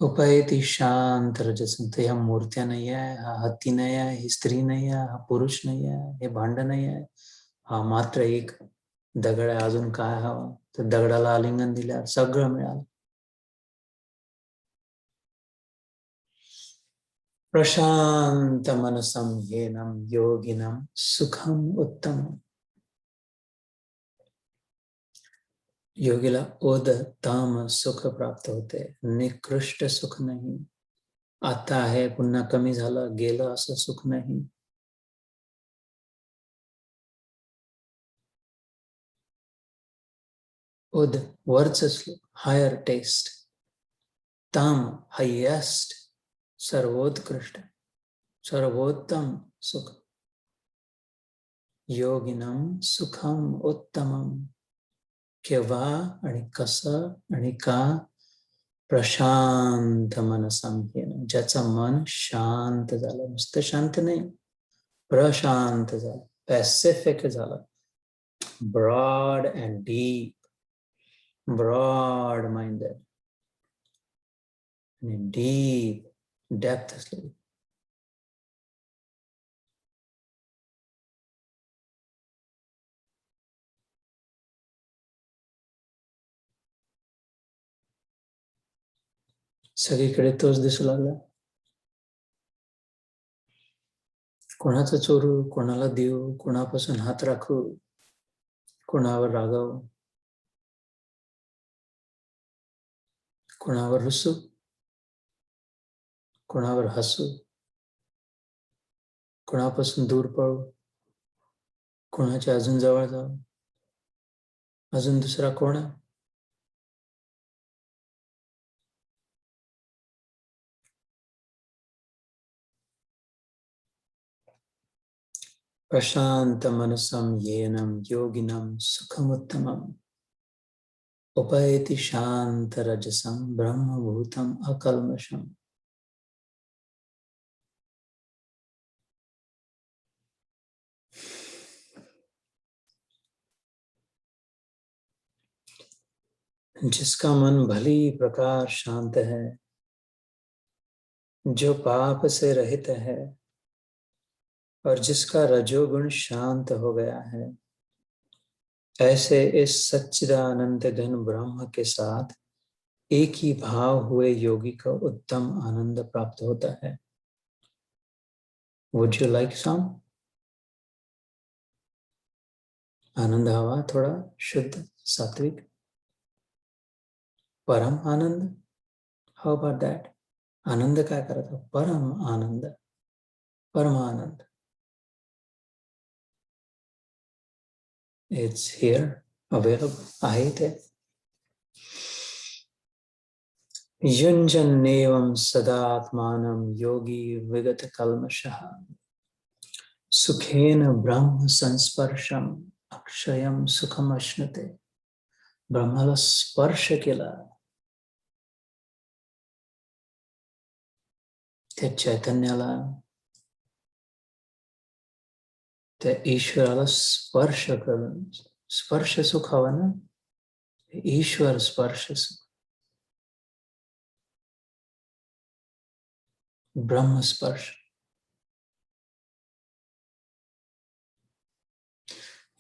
A: उपैति शांत रजसम. तर ह्या मूर्त्या नाही आहे, हा हत्ती नाही आहे, ही स्त्री नाही आहे, हा पुरुष नाही आहे, हे भांड नाही आहे. हा मात्र एक दगड आहे. अजून काय हवं? तर दगडाला आलिंगन दिल्यावर सगळं मिळालं. प्रशांत मनसम येनम योगिनम सुखम उत्तम. योगीला उत्तम सुख प्राप्त होते, निकृष्ट सुख नाही. आता आहे, पुन्हा कमी झालं, गेलं, असं सुख नाही. उद वरच श्लोक, हायर टेस्ट. तम हायेस्ट, सर्वोत्कृष्ट, सर्वोत्तम सुख. योगिनम सुखम उत्तमम. केव्हा आणि कसं आणि का? प्रशांत मनसम येन. ज्याचं मन शांत झालं, नुसतं शांत नाही, प्रशांत झालं, पॅसिफिक झालं. broad and deep, broad-minded, and in deep, depth sleep. सगळीकडे तोच दिसू लागला. कोणाचं चोरू, कोणाला देऊ, कोणापासून हात राखू, कोणावर रागावू, कोणावर रुसू, कोणावर हसू, कोणापासून दूर पळू, कोणाच्या अजून जवळ जाऊ, अजून दुसरा कोण आहे? प्रशांत मनसम येनम योगिनम सुखमुत्तमम उपैति शांत रजसम ब्रह्मभूतम अकल्मषम. जिसका मन भली प्रकार शांत है, जो पाप से रहित है और जिसका रजोगुण शांत हो गया है, ऐसे इस सच्चिदानंद घन ब्रह्म के साथ एक ही भाव हुए योगी को उत्तम आनंद प्राप्त होता है. Would you like some? आनंद हवा थोड़ा शुद्ध सात्विक परम आनंद. How about that? आनंद काय करायचा? परम आनंद, परमानंद. It's here, available. आहे ते. युञ्जन्नेवं सदात्मानं योगी विगत कल्मषः सुखेन ब्रह्म संस्पर्शम अक्षयम सुखम अश्नुते. ब्रह्माला स्पर्श केला, त्या चैतन्याला, त्या ईश्वराला स्पर्श करून, स्पर्श सुख हवा ना, ईश्वर स्पर्श सुख, ब्रह्म स्पर्श.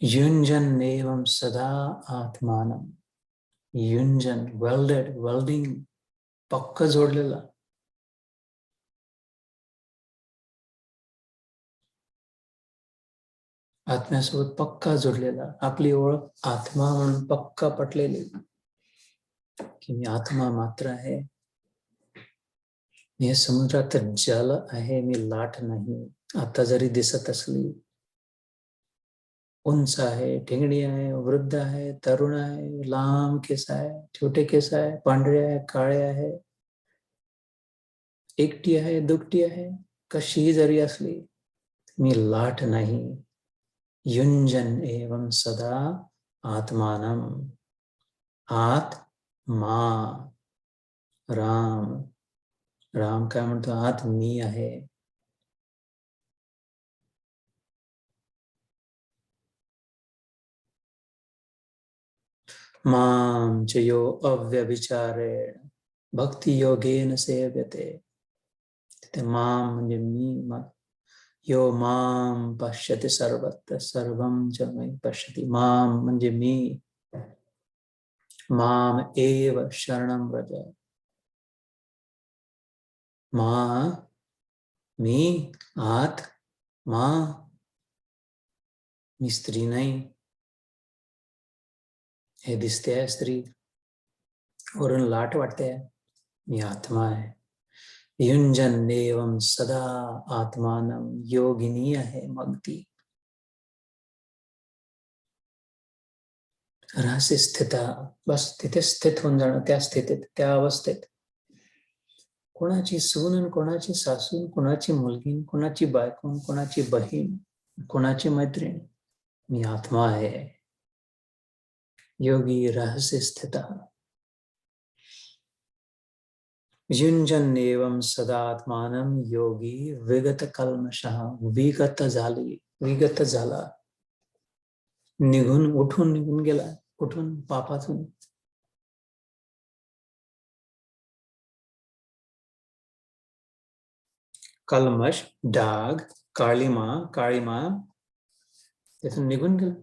A: युंजन एवं सदा आत्मानम. युंजन वेल्डेड, वेल्डिंग, पक्क जोडलेला. आत्म्यासोबत पक्का जोडलेला. आपली ओळख आत्मा म्हणून पक्का पटलेली की मी आत्मा मात्र आहे. मी समुद्रात जल आहे, मी लाट नाही. आता जरी दिसत असली, उंच आहे, ठिंगणी आहे, वृद्ध आहे, तरुण आहे, लांब केस आहे, छोटे केस आहे, पांढरे आहे, काळे आहे, एकटी आहे, दुकटी आहे, कशीही जरी असली, मी लाट नाही. युंजन एवं सदा आत्मानम. आत्मा, राम. राम काय म्हणतो? आत मी आहे. मां च यो अव्यभिचारेण भक्ति योगेन सेव्यते. ते माम म्हणजे मी. यो माम पश्यति सर्वत्र सर्वं च मयि पश्यति. माम म्हणजे मी. माम एव शरणं व्रज. मा, मी, आत, मा. मी स्त्री नाही. हे दिसते आहे स्त्री, वरून लाट वाटते. मी आत्मा आहे. युंजन एवं सदा आत्मानम. योगिनी आहे मग ती. रहस्य स्थिता. बस तिथे स्थित होऊन जाणं, त्या स्थितीत, त्या अवस्थेत. कोणाची सून, कोणाची सासून, कोणाची मुलगी, कोणाची बायकोन, कोणाची बहीण, कोणाची मैत्रीण. मी आत्मा आहे. योगी रहस्य स्थिता. युंजन एवं सदात्मानं योगी विगत कल्मषः. विगत झाली, विगत झाला. उठून निघून गेला. कुठून? पापातून. कल्मश, डाग, काळीमा त्यातून निघून गेला.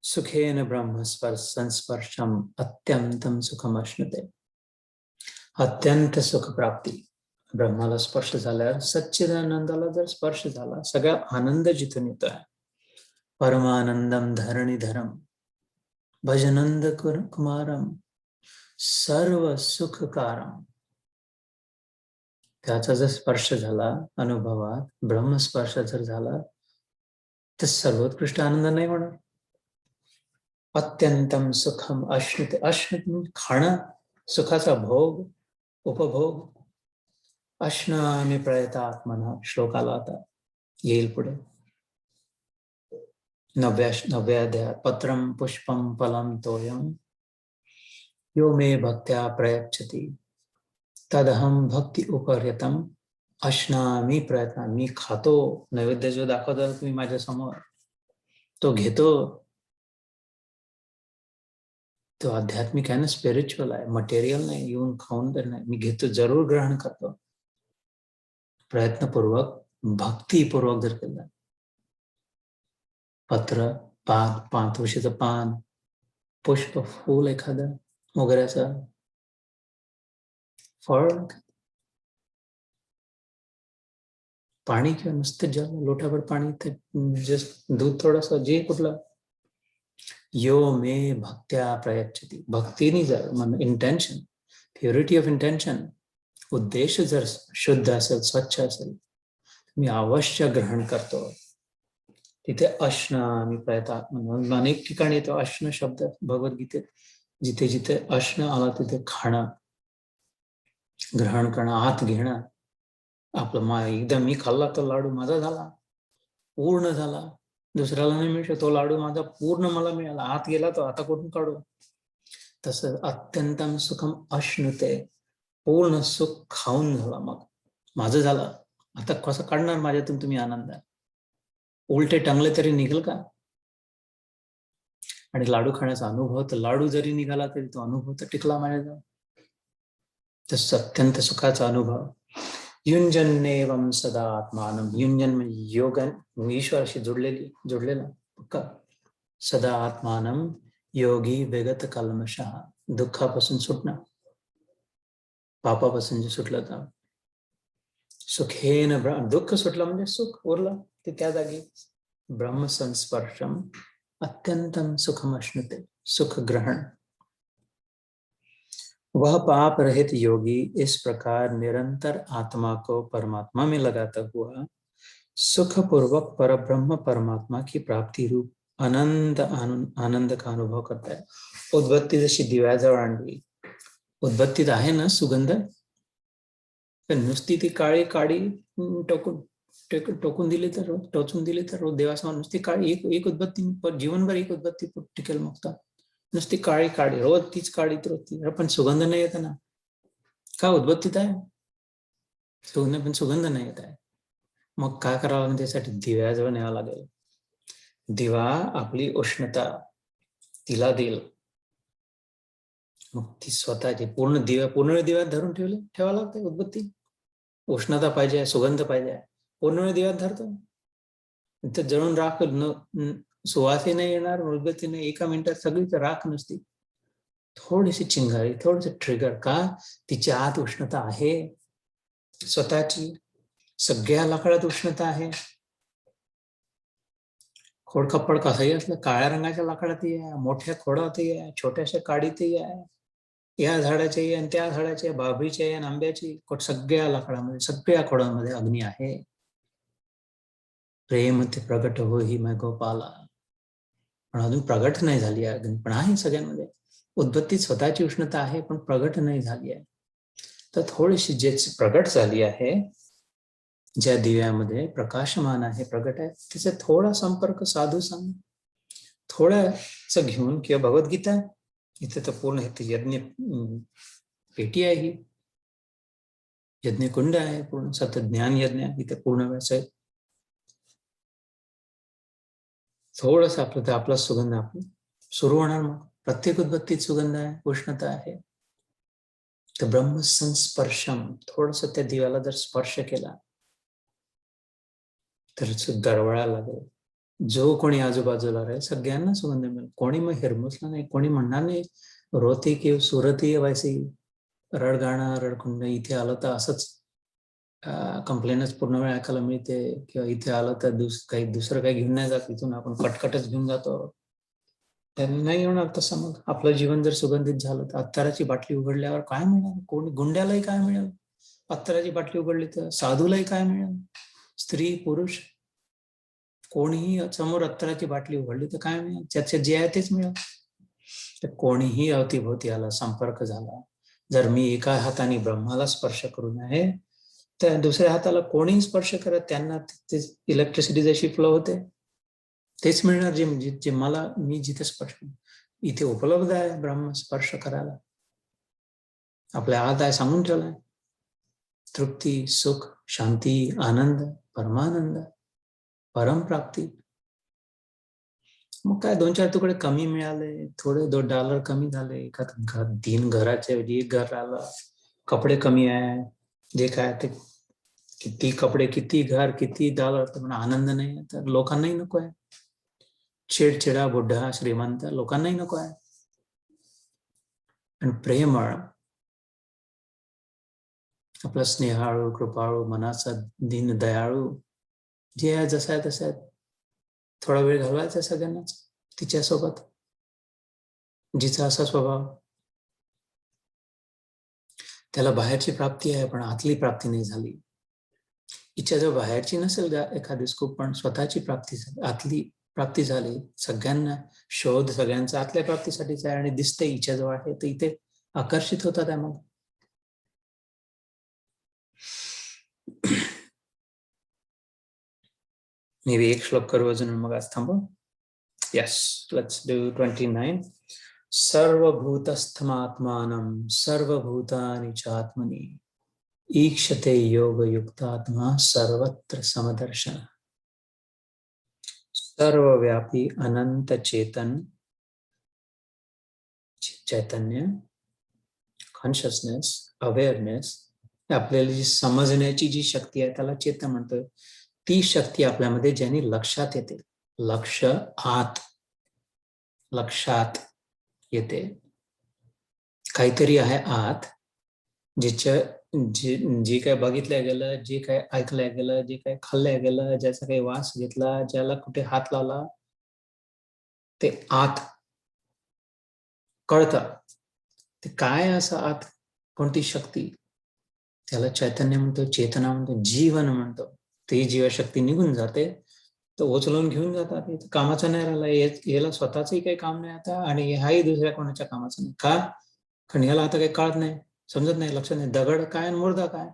A: सुखेन ब्रह्म संस्पर्शम अत्यंतम सुखम अश्नुते. अत्यंत सुख प्राप्ती. ब्रह्माला स्पर्श झाल्यावर, सच्चिदानंदाला जर स्पर्श झाला, सगळा आनंद जिथून येतो आहे. परमानंदम धरणीधरम भजनंद कुमारम सर्व सुखकारम. त्याचा जर स्पर्श झाला अनुभवात, ब्रह्मस्पर्श जर झाला, तर सर्वोत्कृष्ट आनंद नाही होणार. अत्यंतम सुखम अश्नुते. अश्नुते खाणं, सुखाचा भोग, उपभोग. अश्नामी प्रयतात्मना श्लोकाला आता येईल पुढे. 9व्या अध्यायात. पत्रम पुष्पम फलम तोयम यो मे भक्त्या प्रयच्छति तदहम भक्ति उपर्यतम अश्नामी प्रयत्न. मी खातो, नैवेद्य जो दाखवता तुम्ही माझ्या समोर, तो घेतो. तो आध्यात्मिक आहे ना, स्पिरिच्युअल आहे, मटेरियल नाही, येऊन खाऊन तर नाही. मी घेतो, जरूर ग्रहण करतो. प्रयत्नपूर्वक, भक्तीपूर्वक जर केलं. पत्र, पान, तुळशीचं पान, पुष्प, फूल एखादं, मोगऱ्याचं फळ, पाणी किंवा नुसतं जल, लोटाभर पाणी, जस्ट दूध थोडंसं, जे कुठलं. यो मे भक्त्या प्रयच्छति. भक्तीने जर मन, इंटेन्शन, प्युरिटी ऑफ इंटेन्शन, उद्देश जर शुद्ध असेल, स्वच्छ असेल, मी अवश्य ग्रहण करतो. तिथे अश्न प्रयतात म्हणून अनेक ठिकाणी येतो अश्न शब्द भगवद्गीतेत. जिथे जिथे अश्न आला तिथे खाणं, ग्रहण करणं, आत घेणं. आपलं एकदा मी खाल्ला तो लाडू माझा झाला, पूर्ण झाला. दुसऱ्याला नाही मिळतो तो लाडू माझा पूर्ण मला मिळाला, आत गेला तो, आता कुठून काढू. तसं अत्यंतम सुखम अश्नुते. पूर्ण सुख खाऊन झाला, मग माझं झालं. आता कसं काढणार माझ्यातून तुम्ही आनंद? उलटे टंगले तरी निघेल का? आणि लाडू खाण्याचा अनुभव, तर लाडू जरी निघाला तरी तो अनुभव तर टिकला माझ्याजवळ. तर अत्यंत सुखाचा अनुभव. युंजन्नेवम सदा आत्मानम. युंजन म्हणजे योगन, ईश्वराशी जोडलेला पक्का. सदा आत्मानम योगी विगत कल्मषः. दुःखापासून सुटणं, पापापासून जे सुटलं तर सुखेन. दुःख सुटलं म्हणजे सुख उरलं ते त्या जागी. ब्रह्म संस्पर्शम अत्यंतम सुखम अश्नुते. सुख ग्रहण. वह पाप रहित योगी इस प्रकार निरंतर आत्मा को परमात्मा में लगाता हुआ सुखपूर्वक परब्रह्म परमात्मा की प्राप्ति रूप अनंत आनंद का अनुभव करता है. उद्बत्ती जशी दिव्याजवळ आणली, उद्बत्तीत आहे ना सुगंध, तर नुसती ती काळी काडी टोचून दिली तर रोज देवासमोर नुसती काळी एक उद्बत्ती, जीवनभर एक उद्बत्ती टिकेल. मग नुसती काळी काडी, रोज तीच काडी, रोज ती, पण सुगंध नाही येत ना. का? उद्बत्तीत आहे सुगंध, पण सुगंध नाही येत आहे. मग काय करावं लागेल? त्यासाठी दिव्याजवळ न्यावं लागेल. दिवा आपली उष्णता तिला देईल, मग ती स्वतःची पूर्ण दिव्यात धरून ठेवा लागते. उद्बत्ती उष्णता पाहिजे, सुगंध पाहिजे, पूर्ण दिव्यात धरतो. तर जळून राख, सुवासही नाही येणार, उद्बत्ती नाही. एका मिनिटात सगळी राख नुसती. थोडीशी चिंगारी, थोडीशी ट्रिगर. का? तिच्या आत उष्णता आहे स्वतःची. सगळ्या लाकडात उष्णता आहे. खोडखप्पड कसंही असलं, काळ्या रंगाच्या लाकडातही आहे, मोठ्या खोडातही आहे, छोट्याशा काडीतही आहे, या झाडाची आणि त्या झाडाची, बाभळीची आणि आंब्याची, सगळ्या लाकडामध्ये, सगळ्या खोडांमध्ये अग्नी आहे. प्रेम ते प्रगट हो ही मै गोपाला. पण अजून प्रगट नाही झाली आहे अग्नी, पण आहे सगळ्यांमध्ये. उद्बत्तीत स्वतःची उष्णता आहे, पण प्रगट नाही झाली आहे. तर थोडीशी जे प्रगट झाली आहे, ज्या दिव्यामध्ये प्रकाशमान आहे, प्रगट आहे, तिचा थोडा संपर्क साधू सांग, थोड्याच घेऊन, किंवा भगवद्गीता, इथे तर पूर्ण यज्ञ पेटी आहे, ही यज्ञकुंड आहे पूर्ण, सतत ज्ञान यज्ञ इथे पूर्ण वेळच आहे. थोडस आपलं, आपला सुगंध आपण सुरू होणार. मग प्रत्येक उदबत्तीत सुगंध आहे, उष्णता आहे. तर ब्रह्मसंस्पर्शम, थोडस त्या दिव्याला जर स्पर्श केला तर दरवळायला लागेल. जो कोणी आजूबाजूला राहील सगळ्यांना सुगंध मिळेल. कोणी मग हिरमुसला नाही, कोणी म्हणणार नाही रोती किंवा सुरती वैसी रडगाणं रडकुंड, इथे आलं तर असंच कंप्लेनच पूर्ण वेळ ऐकायला मिळते, किंवा इथे आलं तर काही दुसरं काही घेऊन नाही जात, इथून आपण कटकटच घेऊन जातो. त्यांनी नाही होणार तसं. मग आपलं जीवन जर सुगंधित झालं तर अत्तराची बाटली उघडल्यावर काय मिळालं? कोणी गुंड्यालाही काय मिळेल? अत्तराची बाटली उघडली तर साधूलाही काय मिळेल? स्त्री पुरुष कोणीही समोर अत्तराची बाटली उघडली तर काय मिळेल? त्याचे जे आहे तेच मिळेल. तर कोणीही अवतीभोवती आला, संपर्क झाला, जर मी एका हाताने ब्रह्माला स्पर्श करून आहे, तर दुसऱ्या हाताला कोणीही स्पर्श करत त्यांना इलेक्ट्रिसिटी जशी फ्लो होते तेच मिळणार, जे मला, मी जिथे स्पर्श इथे उपलब्ध आहे ब्रह्म स्पर्श करायला. आपल्या आत आहे, सांगून ठेवलाय. तृप्ती, सुख, शांती, आनंद, परमानंद, परमप्राप्ती. मग काय 2-4 तुकडे कमी मिळाले, थोडे $2 कमी झाले, 3 घराच्या ऐवजी 1 घर राहिलं, कपडे कमी आहे, जे काय ते किती कपडे, किती घर, किती $, तर आनंद नाही, तर लोकांनाही नको आहे. चिडचिडा, बुड्ढा, श्रीमंत, लोकांनाही नको आहे. आणि प्रेमळ, आपला स्नेहाळू, कृपाळू, मनाचा दीन दयाळू, जे आहे जसा आहे तसा आहे, थोडा वेळ घालवायचा सगळ्यांनाच तिच्यासोबत, जिचा असा स्वभाव. त्याला बाहेरची प्राप्ती आहे पण आतली प्राप्ती नाही झाली. इच्छा जर बाहेरची नसेल एखादी स्कूप, पण स्वतःची प्राप्ती झाली, आतली प्राप्ती झाली. सगळ्यांना शोध सगळ्यांचा आतल्या प्राप्तीसाठीच आहे आणि दिसते इच्छा जवळ आहे, तर इथे आकर्षित होतात आहे. मग मे बी 1 श्लोक करू अजून, मग आज थांबू. Yes, let's do 29. सर्वभूतस्थमात्मानं सर्वभूतानि चात्मनि ईक्षते योगयुक्तात्मा सर्वत्र समदर्शन. सर्वव्यापी अनंत चेतन, चैतन्य, कॉन्शियसनेस, अवेअरनेस, आपल्याला जी समजण्याची जी शक्ती आहे त्याला चेतन म्हणतोय. ती शक्ती आपल्यामध्ये ज्याने लक्षात येते, लक्षात येते, काहीतरी आहे आत, जे काय बघितलं गेलं, जे काय ऐकलं गेलं, जे काय खाल्लं गेलं, ज्याचा काही वास घेतला, ज्याला कुठे हात लावला, ते आत कळतं. ते काय असं आत, कोणती शक्ती, त्याला चैतन्य म्हणतो, चेतना म्हणतो, जीवन म्हणतो. ती जीवशक्ती निघून जाते तर उचलून घेऊन जातात. कामाचं नाही राहिला, याला स्वतःचंही काही काम नाही आता, आणि हाही दुसऱ्या कोणाच्या कामाचं नाही. का? कारण याला आता काही कळत नाही, समजत नाही, लक्षात नाही. दगड काय आणि मुर्दा काय,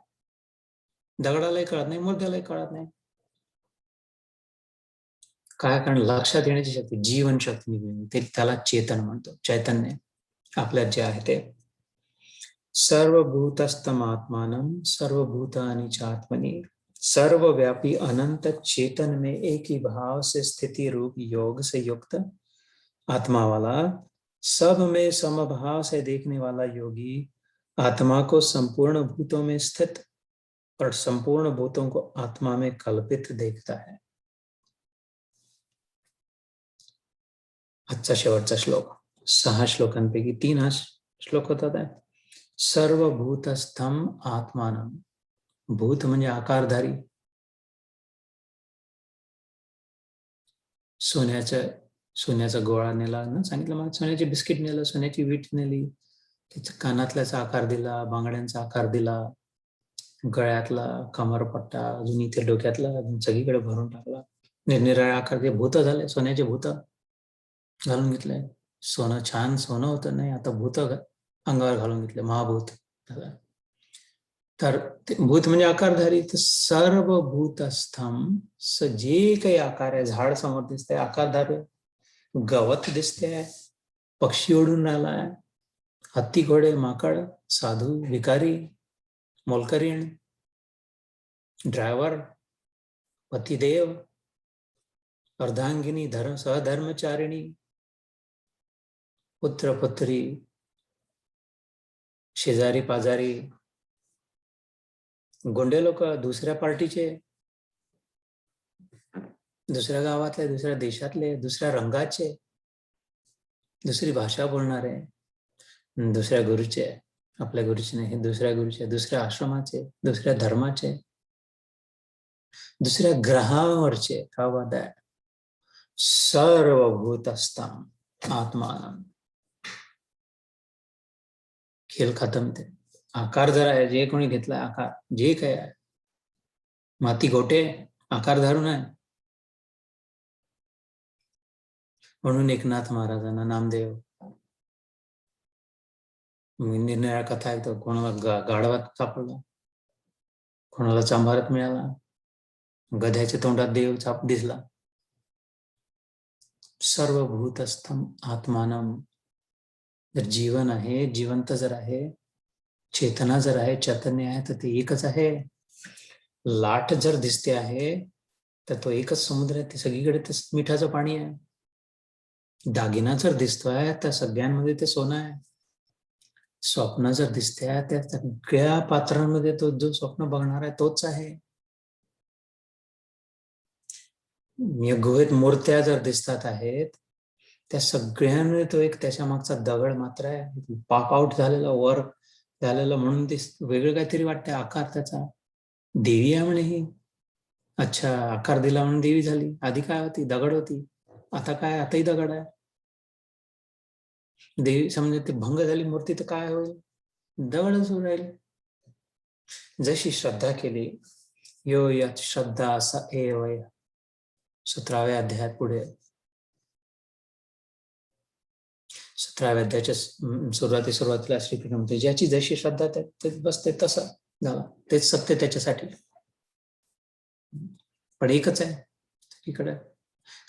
A: दगडालाही कळत नाही, मुर्द्यालाही कळत नाही. काय? कारण लक्षात येण्याची शक्ती, जीवन शक्ती निघून, ते त्याला चेतन म्हणतो, चैतन्य आपल्यात जे आहे ते. सर्वभूतस्थमात्मानं सर्वभूतानि चात्मनि, सर्वव्यापी अनंत चेतन में एक ही भाव से स्थिति रूप योग से युक्त आत्मा वाला, सब में समभाव से देखने वाला योगी आत्मा को संपूर्ण भूतों में स्थित और संपूर्ण भूतों को आत्मा में कल्पित देखता है. आजचा शेवटचा श्लोक. 6 श्लोकांपैकी 3 हा श्लोक होता. सर्वभूतस्थम आत्मानं, भूत म्हणजे आकारधारी. सोन्याचा गोळा नेला ना, सांगितलं मला, सोन्याची बिस्किट नेलं, सोन्याची वीट नेली, त्याच्या कानातल्याचा आकार दिला, बांगड्यांचा आकार दिला, गळ्यातला कमरपट्टा, अजून इथे डोक्यातला, अजून सगळीकडे भरून टाकला, निरनिराळे आकार. ते भूत झाले, सोन्याचे भूत घालून घेतले. सोनं छान सोनं होतं, नाही आता भूत अंगावर घालून घेतले, महाभूत. तर भूत म्हणजे आकारधारी. तर सर्वभूतस्थम, जे काही आकार आहे, झाड समोर दिसतंय आकारधारी, गवत दिसते, पक्षी उडून राहिलाय, हत्ती, घोडे, माकड, साधू, भिकारी, मोलकरीण, ड्रायव्हर, पतिदेव, अर्धांगिनी सहधर्मचारिणी, पुत्र पुत्री, शेजारी पाजारी, गोंडे लोक, दुसऱ्या पार्टीचे, दुसऱ्या गावातले, दुसऱ्या देशातले, दुसऱ्या रंगाचे, दुसरी भाषा बोलणारे, दुसऱ्या गुरुचे, आपल्या गुरुचे नाही, दुसऱ्या गुरुचे, दुसऱ्या आश्रमाचे, दुसऱ्या धर्माचे, दुसऱ्या ग्रहावरचे, सर्वभूतस्थम आत्मान. खेळ खतम. ते आकार जर आहे, जे कोणी घेतलाय आकार, जे काय आहे, माती गोटे आकार धरून आहे. म्हणून एकनाथ महाराजांना, नामदेव निरनिराळ्या कथा ऐकतो. कोणाला गाढवात सापडला, कोणाला चांभारात मिळाला, गध्याच्या तोंडात देव चाप दिसला. सर्वभूतस्थम आत्मानम. जर जीवन आहे, जिवंत जर आहे, चेतना जर आहे, चैतन्य आहे, तर ते एकच आहे. लाट जर दिसते आहे तर तो एकच समुद्र आहे. ते सगळीकडे ते मिठाचं पाणी आहे. दागिना जर दिसतोय तर सगळ्यांमध्ये ते सोनं आहे. स्वप्न जर दिसते आहे त्या सगळ्या पात्रांमध्ये तो जो स्वप्न बघणार आहे तोच आहे. गुहेत मूर्त्या जर दिसतात आहेत त्या सगळ्यांमध्ये तो एक त्याच्या मागचा दगड मात्र आहे. पाप आउट झालेला, वर झालेला म्हणून ते वेगळं काहीतरी वाटतं. आकार त्याचा देवी आहे म्हणे ही. अच्छा, आकार दिला म्हणून देवी झाली. आधी काय होती? दगड होती. आता काय? आताही दगड आहे. देवी समजा ते भंग झाली मूर्ती तर काय होईल? दगडच होऊन राहील. जशी श्रद्धा केली, यो यात श्रद्धा असा एवय. 17व्या अध्यायात पुढे 17व्या अध्यायाच्या सुरुवातीला श्रीकृष्ण म्हणते, ज्याची जशी श्रद्धा तेच बसते तसं झालं. तेच सत्य त्याच्यासाठी. पण एकच आहे इकडे.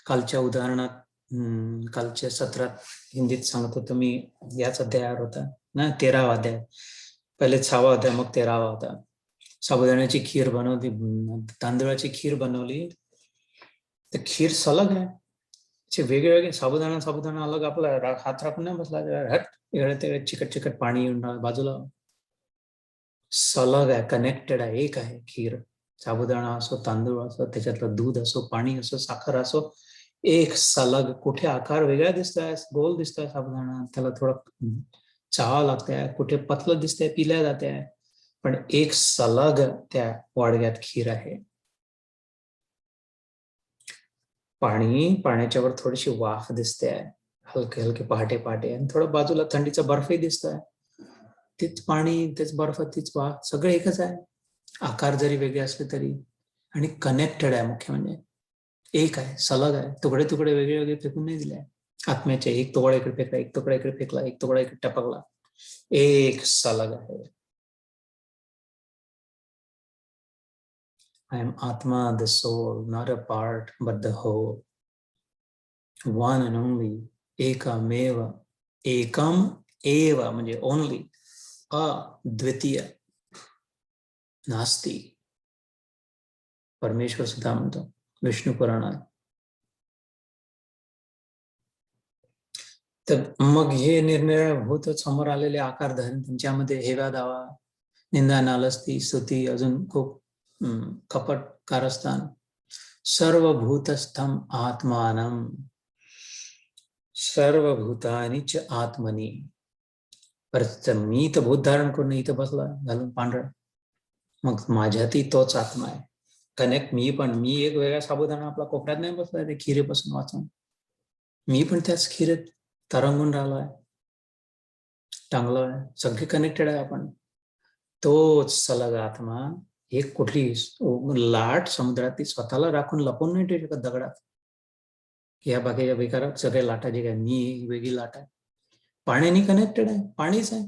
A: कालच्या उदाहरणात, कालच्या सत्रात हिंदीत सांगत होतो मी, याच अध्यायावर होता ना, 13वा अध्याय. पहिले 6वा अध्याय, मग 13वा होता. साबुदाण्याची खीर बनवली, तांदळाची खीर बनवली. तर खीर सलग आहे. वेगळे साबुदाणा अलग. आपला हात राखून नाही बसला, हट इकडे ते चिकट पाणी येऊन बाजूला. सलग आहे, कनेक्टेड आहे, एक आहे खीर. साबुदाणा असो, तांदूळ असो, त्याच्यातलं दूध असो, पाणी असो, साखर असो, एक सलग. कुठे आकार वेगळा दिसतोय, गोल दिसतोय साबुदाणा, त्याला थोडं चावावं लागतंय. कुठे पतलं दिसतंय, पिल्या जाते, पण एक सलग त्या वाडग्यात खीर आहे. पाण्याच्या वर थोडीशी वाफ दिसते, हलके हलके पहाटे आणि थोडं बाजूला थंडीचा बर्फही दिसतोय. तीच पाणी, तेच बर्फ, तीच वाफ, सगळं एकच आहे. आकार जरी वेगळे असले तरी, आणि कनेक्टेड आहे. मुख्य म्हणजे एक आहे, सलग आहे. तुकडे तुकडे वेगळे फेकून नाही दिले. आत्म्याचे एक तुकडा इकडे फेकला, एक तुकडा इकडे फेकला, एक तुकडा इकडे टपकला, एक सलग आहे. I am Atma, the soul, not a part, but the whole. One and only, ekameva. एकम एव म्हणजे ओनली, अद्वितीय, नास्ती. परमेश्वर सुद्धा म्हणतो विष्णू पुराणात. तर मग हे निरनिराळे भूत समोर आलेले आकार धरून त्यांच्यामध्ये हेवा दावा, निंदा, नालस्ती, स्तुती, अजून खूप कपट, कारस्थान. सर्वभूतस्थम आत्मानम. सर्वभूतानी च आत्मनी. परत मी तर भूत धारण करून इथं बसला घालून पांढरा, मग माझ्यातही तोच आत्मा आहे. कनेक्ट. मी एक वेगळा साबुदाणा आपला कोपऱ्यात नाही बसलाय ते खिरेपासून वाचून. मी पण त्याच खिरेत तरंगून राहिलोय, टांगलोय. सगळे कनेक्टेड आहे आपण. तोच सलग आत्मा. एक कुठली लाट समुद्रात ती स्वतःला राखून लपून नाही ठेवू शकत दगडात. या बाकीच्या बेकारात सगळे लाटा जे काय, मी वेगळी लाट आहे. पाण्याने कनेक्टेड आहे, पाणीच आहे.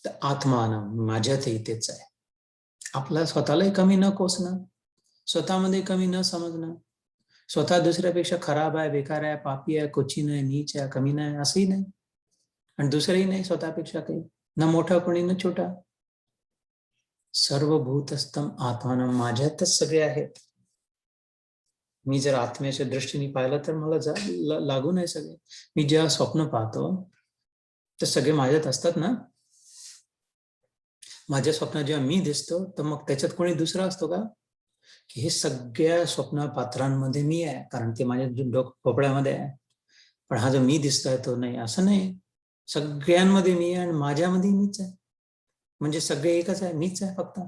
A: तर आत्मा माझ्यातही तेच आहे. आपला स्वतःलाही कमी न कोसणं, स्वतःमध्ये कमी न समजणं, स्वतः दुसऱ्यापेक्षा खराब आहे, बेकार आहे, पापी आहे, कोचिन आहे, नीच आहे, कमी नाही, असंही नाही. आणि दुसरंही नाही स्वतःपेक्षा काही, न मोठा कोणी न छोटा. सर्वभूतस्थम आत्मानं. माझ्यातच सगळे आहेत. मी जर आत्म्याच्या दृष्टीने पाहिलं तर मला लागू नाही सगळे. मी जेव्हा स्वप्न पाहतो तर सगळे माझ्यात असतात ना. माझ्या स्वप्नात जेव्हा मी दिसतो तर मग त्याच्यात कोणी दुसरा असतो का? की हे सगळ्या स्वप्न पात्रांमध्ये मी आहे, कारण ते माझ्या खोपड्यामध्ये आहे. पण हा जो मी दिसतोय तो नाही, असं नाही. सगळ्यांमध्ये मी आहे आणि माझ्यामध्ये मीच आहे. म्हणजे सगळे एकच आहे, मीच आहे फक्त.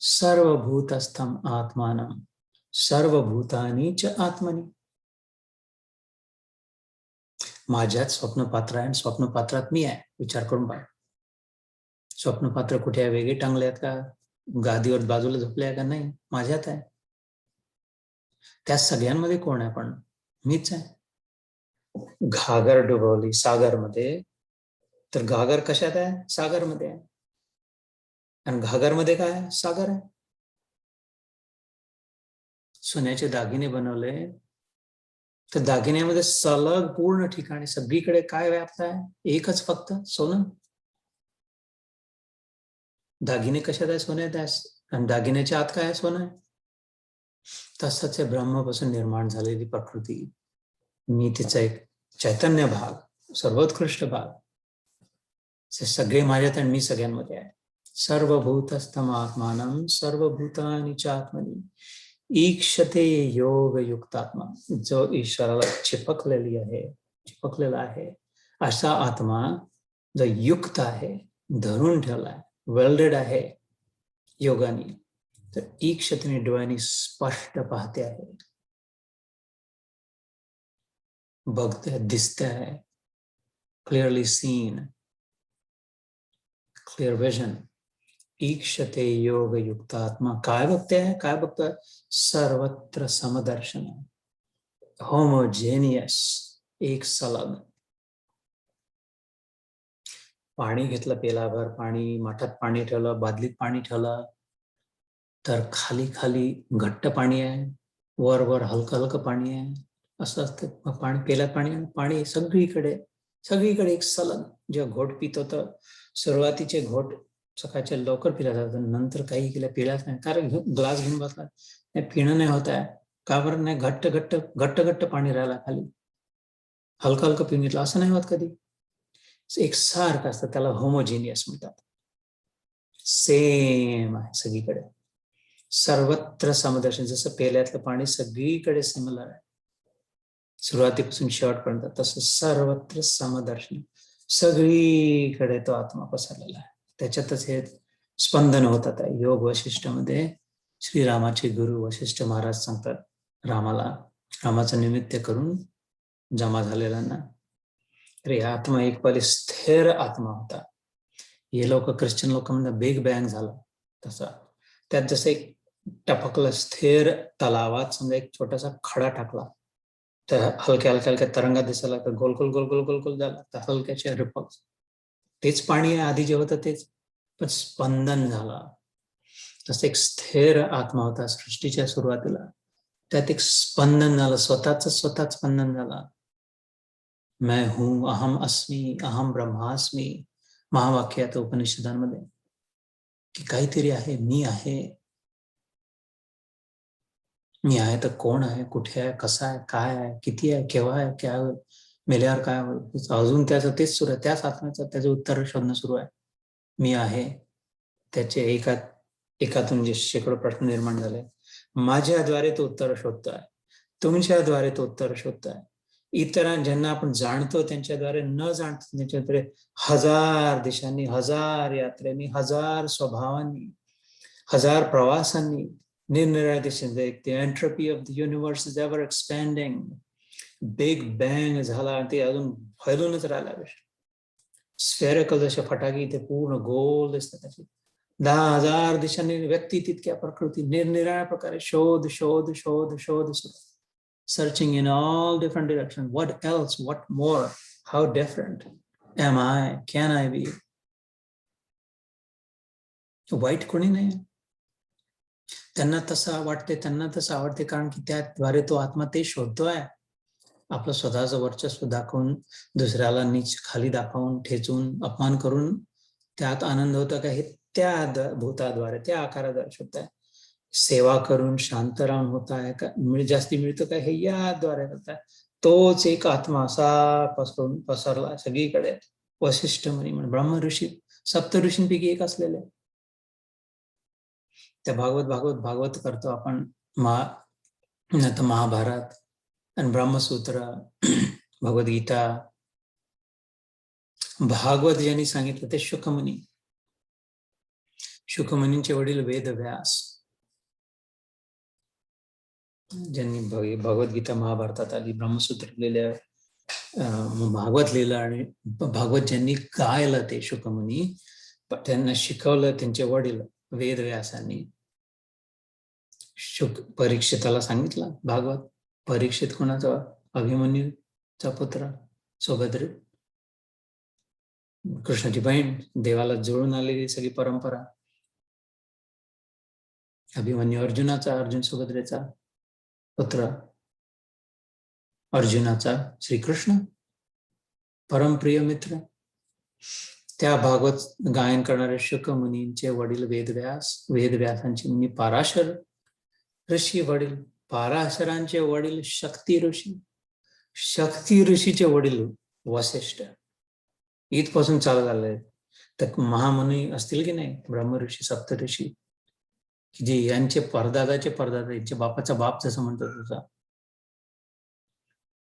A: सर्वभूतस्थम आत्मानम सर्वभूतानी च आत्मनी. माझ्यात स्वप्नपात्र आहे आणि स्वप्नपात्रात मी आहे. विचार करून पहा. स्वप्नपात्र कुठे आहे? वेगळे टांगले आहेत का? गादीवर बाजूला झोपले आहे का? नाही, माझ्यात आहे. त्या सगळ्यांमध्ये कोण आहे? पण मीच आहे. घागर डुबवली सागरमध्ये, तर घागर कशात आहे? सागरमध्ये आहे. आणि घागरमध्ये काय आहे? सागर आहे. सोन्याचे दागिने बनवले तर दागिन्यामध्ये सलग पूर्ण ठिकाणी सगळीकडे काय व्याप्त आहे? एकच फक्त सोनं. दागिने कशात आहे? सोन्यात आहे. आणि दागिन्याच्या आत काय आहे? सोनं आहे. तसंच आहे ब्रह्मापासून निर्माण झालेली प्रकृती. मी तिचा एक चैतन्य भाग, सर्वोत्कृष्ट भाग. सगळे माझ्यात आणि मी सगळ्यांमध्ये आहे. सर्वभूतस्थम आत्मानं सर्वभूतानि च आत्मनि ईक्षते योग युक्तात्मा. जो ईश्वराला चिपकलेला आहे असा आत्मा जो युक्त आहे, धरून ठेवलाय, वेल्डेड आहे योगाने, तर ईक्षतेने डोळ्यांनी स्पष्ट पाहते आहे, बघते, दिसते आहे. Clearly scene, clear vision. ईक्षते योग युक्त आत्मा काय बघते आहे? काय बघतोय? सर्वत्र समदर्शन, होमोजेनियस, एक सलग. पाणी घेतलं, पेलाभर पाणी, माठात पाणी ठेवलं, बादलीत पाणी ठेवलं, तर खाली खाली घट्ट पाणी आहे, वर वर हलकं हलकं पाणी आहे. असं असतं पाणी. पेल्यात पाणी सगळीकडे सगळीकडे एक सलग. जेव्हा घोट पितो तर सुरुवातीचे घोट सकाळच्या लवकर पिल्या जातात, नंतर काही केल्या पिल्याच नाही, कारण ग्लास घेऊन बसला नाही, पिणं नाही होत आहे. का बरं नाही? घट्ट घट्ट घट्ट घट्ट पाणी राहिला खाली, हलकं हलकं पिऊन घेतलं, असं नाही होत कधी. एक सारखं असतं, त्याला होमोजिनियस म्हणतात. सेम आहे सगळीकडे, सर्वत्र समदर्शन. जसं पेल्यातलं पाणी सगळीकडे सिमिलर आहे, सुरुवातीपासून शेवटपर्यंत, तसं सर्वत्र समदर्शन, सगळीकडे तो आत्मा पसरलेला आहे. त्याच्यातच हे स्पंदन होतात. योग वशिष्ठामध्ये श्रीरामाचे गुरु वशिष्ठ महाराज सांगतात रामाला, रामाचं निमित्त करून जमा झालेल्यांना, अरे आत्मा एक पहिले स्थिर आत्मा होता. हे लोक, ख्रिश्चन लोक म्हणतात बिग बँग झाला, तसा त्यात जसं एक टपकलं स्थिर तलावात, समजा एक छोटासा खडा टाकला तर हलक्या हलक्या हलक्या तरंगा दिसायला, तर गोल गोल गोल गोल गोल गोल झाला, तर हलक्याचे रिपल. तेच पाणी आहे आधी जे होतं तेच, पण स्पंदन झाला. तसं एक स्थिर आत्मा होता सृष्टीच्या सुरुवातीला, त्यात एक स्पंदन झालं, स्वतःच स्पंदन झाला. मैं हूं, अहम अस्मी, अहम ब्रह्मास्मी, महावाक्यात उपनिषदांमध्ये, की काहीतरी आहे, मी आहे. मी आहे तर कोण आहे, कुठे आहे, कसा आहे, काय आहे, किती आहे, केव्हा आहे, काय होईल, मेल्यावर काय होईल, अजून त्याचं तेच सुरू आहे. त्याच आत्म्याचं त्याचं उत्तर शोधणं सुरू आहे. मी आहे, त्याचे एकातून जे शेकडो प्रश्न निर्माण झाले, माझ्याद्वारे तो उत्तर शोधतोय, तुमच्याद्वारे तो उत्तर शोधतोय, इतरां ज्यांना आपण जाणतो त्यांच्याद्वारे, न जाणतो त्यांच्याद्वारे, हजार दिशांनी, हजार यात्रेनी, हजार स्वभावांनी, हजार प्रवासांनी, निरनिराळ्या दिशेने. The entropy of the universe is ever expanding. Big bang झाला आणि ते अजून फैलूनच राहिला. स्फेरिकल जसे फटाके इथे पूर्ण गोल दिसतात, त्याची 10,000 दिशांनी व्यक्ती, तितक्या प्रकृती, निरनिराळ्या प्रकारे शोध शोध शोध शोध सुरू. Searching in all different directions. What else? What more? How different am I? Can I be? वाईट कोणी नाही. त्यांना तसं वाटते, त्यांना तसं आवडते, कारण की त्याद्वारे तो आत्मा ते शोधतोय. आपलं स्वतःचं वर्चस्व दाखवून, दुसऱ्याला नीच खाली दाखवून, ठेचून, अपमान करून त्यात आनंद होता का, हे त्या भूताद्वारे, त्या आकाराद्वारे शोधताय. सेवा करून शांत राहून होत आहे का, जास्ती मिळतं काय, हे याद्वारे करताय. तोच एक आत्मा असा पसरला सगळीकडे. वशिष्ठ मुनी म्हणजे ब्रह्म ऋषी, सप्त ऋषींपैकी एक असलेले. त्या भागवत करतो आपण. महाभारत आणि ब्रह्मसूत्र, भगवद्गीता, भागवत ज्यांनी सांगितलं ते शुकमुनी. शुकमुनींचे वडील वेदव्यास, ज्यांनी भगवद्गीता महाभारतात आली, ब्रह्मसूत्र लिहिल्या, भागवत लिहिलं, आणि भागवत ज्यांनी गायलं ते शुकमुनी, त्यांना शिकवलं त्यांचे वडील वेदव्यासांनी. परीक्षिताला सांगितलं भागवत. परीक्षित कोणाचा? अभिमन्यूचा पुत्र, सुभद्र, कृष्णाची बहीण, देवाला जुळून आलेली सगळी परंपरा. अभिमन्यू अर्जुनाचा, अर्जुन सुभद्रेचा पुत्र, अर्जुनाचा श्रीकृष्ण, परमप्रिय मित्र. त्या भागवत गायन करणाऱ्या शुक मुनींचे वडील वेदव्यास, वेदव्यासांचे मुनी पाराशर ऋषी वडील, पाराशरांचे वडील शक्ती ऋषी, शक्ती ऋषीचे वडील वसिष्ठ. इथपासून चालू झालंय. तर महामुनी असतील की नाही, ब्रह्म ऋषी, सप्त ऋषी, की जे यांचे परदादाचे परदादा, यांच्या बापाचा बाप जसं म्हणतात तसा,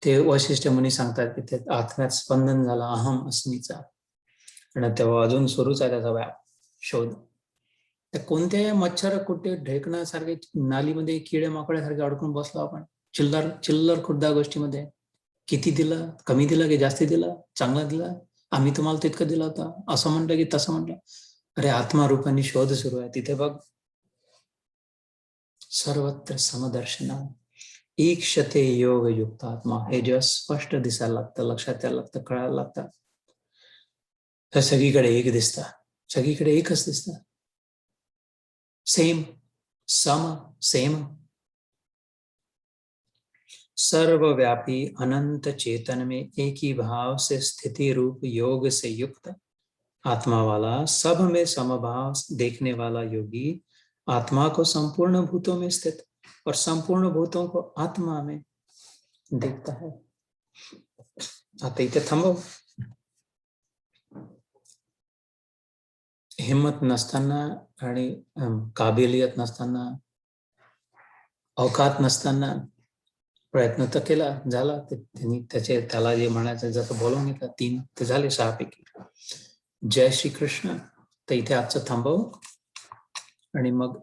A: ते वशिष्ठ मुनी सांगतात की ते आत्म्यात स्पंदन झाला अहम अस्मीचा, आणि तेव्हा अजून सुरूच आहे त्याचा व्याप शोध. तर कोणत्याही मच्छर कुठे ढेकण्यासारखे, नालीमध्ये किडे माकड्यासारखे अडकून बसलो आपण चिल्लर खुर्दा गोष्टीमध्ये. किती दिलं, कमी दिलं की जास्ती दिलं, चांगला दिला, आम्ही तुम्हाला तितकं दिलं होतं, असं म्हटलं की तसं म्हटलं. अरे आत्मारूपाने शोध सुरू आहे. तिथे बघ, सर्वत्र समदर्शना ईक्षते योग युक्त आत्मा, हे जेव्हा स्पष्ट दिसायला लागतं, लक्षात यायला लागतं, कळायला लागतं, तर सगळीकडे एक दिसतं, सगळीकडे एकच दिसतं. सेम, सम, सेम, सर्वव्यापी अनंत चेतन में एक ही भाव से स्थिति रूप योग से युक्त आत्मा वाला, सब में समभाव देखने वाला योगी आत्मा को संपूर्ण भूतों में स्थित और संपूर्ण भूतों को आत्मा में देखता है. आता इथे थांबव. हिम्मत नसताना आणि काबिलियत नसताना, अवकात नसताना प्रयत्न तर केला, झाला. त्यांनी त्याला जे म्हणायचं जसं बोलवून घेतलं, 3 ते झाले 6 पैकी. जय श्री कृष्ण. तर इथे आजचं थांबव आणि मग